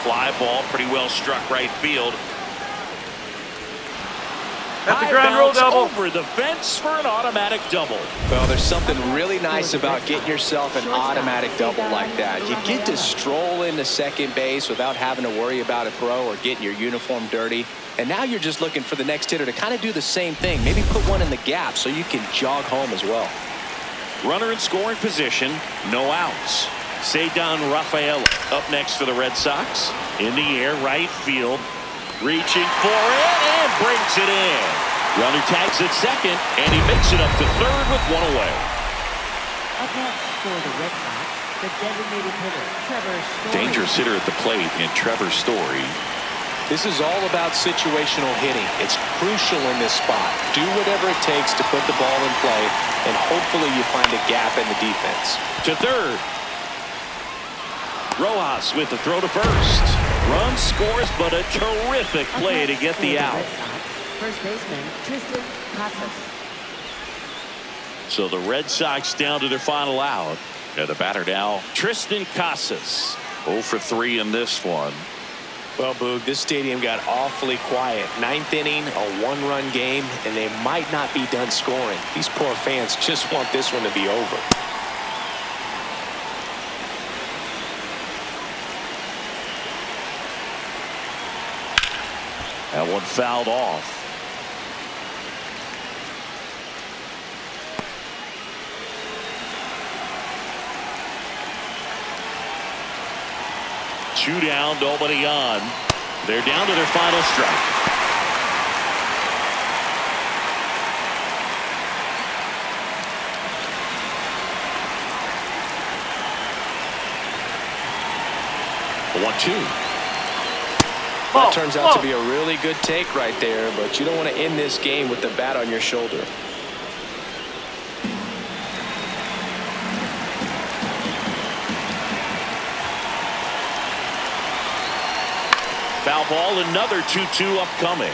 [SPEAKER 1] Fly ball, pretty well struck right field.
[SPEAKER 5] That's a ground rule double.
[SPEAKER 1] Over the fence for an automatic double.
[SPEAKER 2] Well, there's something really nice about getting yourself an automatic double like that. You get to stroll into second base without having to worry about a throw or getting your uniform dirty. And now you're just looking for the next hitter to kind of do the same thing. Maybe put one in the gap so you can jog home as well.
[SPEAKER 1] Runner in scoring position, no outs. Ceddanne Rafaela up next for the Red Sox. In the air, right field. Reaching for it and brings it in. Runner tags at second, and he makes it up to third with 1 away.
[SPEAKER 6] Up next for the Red Sox, the designated hitter, Trevor Story.
[SPEAKER 1] Dangerous hitter at the plate in Trevor Story.
[SPEAKER 2] This is all about situational hitting. It's crucial in this spot. Do whatever it takes to put the ball in play, and hopefully you find a gap in the defense.
[SPEAKER 1] To third. Rojas with the throw to first. Run scores, but a terrific play to get the out.
[SPEAKER 6] First baseman, Tristan Casas.
[SPEAKER 1] So the Red Sox down to their final out. And the batter now, Tristan Casas. 0 for 3 in this one.
[SPEAKER 2] Well, Boog, this stadium got awfully quiet. 9th inning, a 1-run game, and they might not be done scoring. These poor fans just want this one to be over.
[SPEAKER 1] That one fouled off. Two down, nobody on. They're down to their final strike. The 1-2.
[SPEAKER 2] That turns out to be a really good take right there, but you don't want to end this game with the bat on your shoulder.
[SPEAKER 1] Foul ball, another 2-2 upcoming.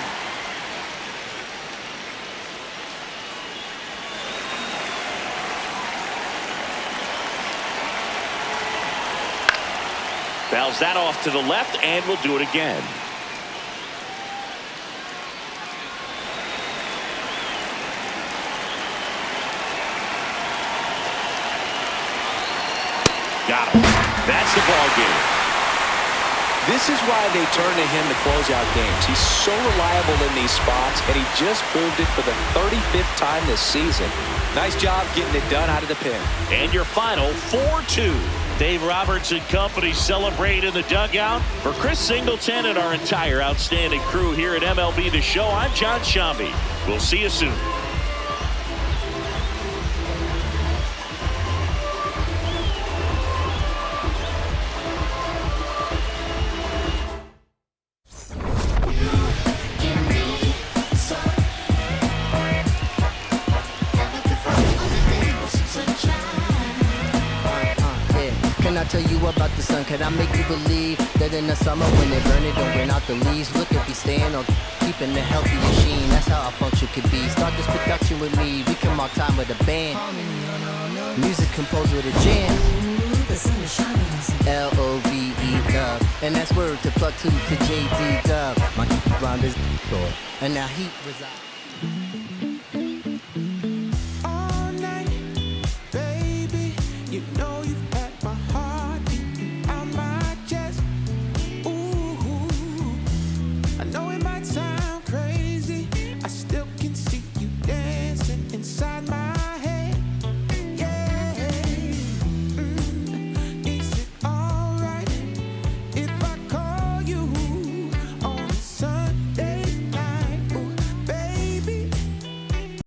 [SPEAKER 1] Fouls that off to the left, and we'll do it again. Got him. That's the ball game.
[SPEAKER 2] This is why they turn to him to close out games. He's so reliable in these spots, and he just proved it for the 35th time this season. Nice job getting it done out of the pen.
[SPEAKER 1] And your final 4-2. Dave Roberts and company celebrate in the dugout. For Chris Singleton and our entire outstanding crew here at MLB The Show, I'm John Shambi. We'll see you soon.
[SPEAKER 9] Can I tell you about the sun? Can I make you believe that in the summer when they burn it, don't burn out the leaves? Look at me staying on keeping a healthy machine. That's how our function could be. Start this production with me. We come all time with a band. Music composed with a jam. L-O-V-E love. And that's word to plug to JD Dub. My round is and now he resides.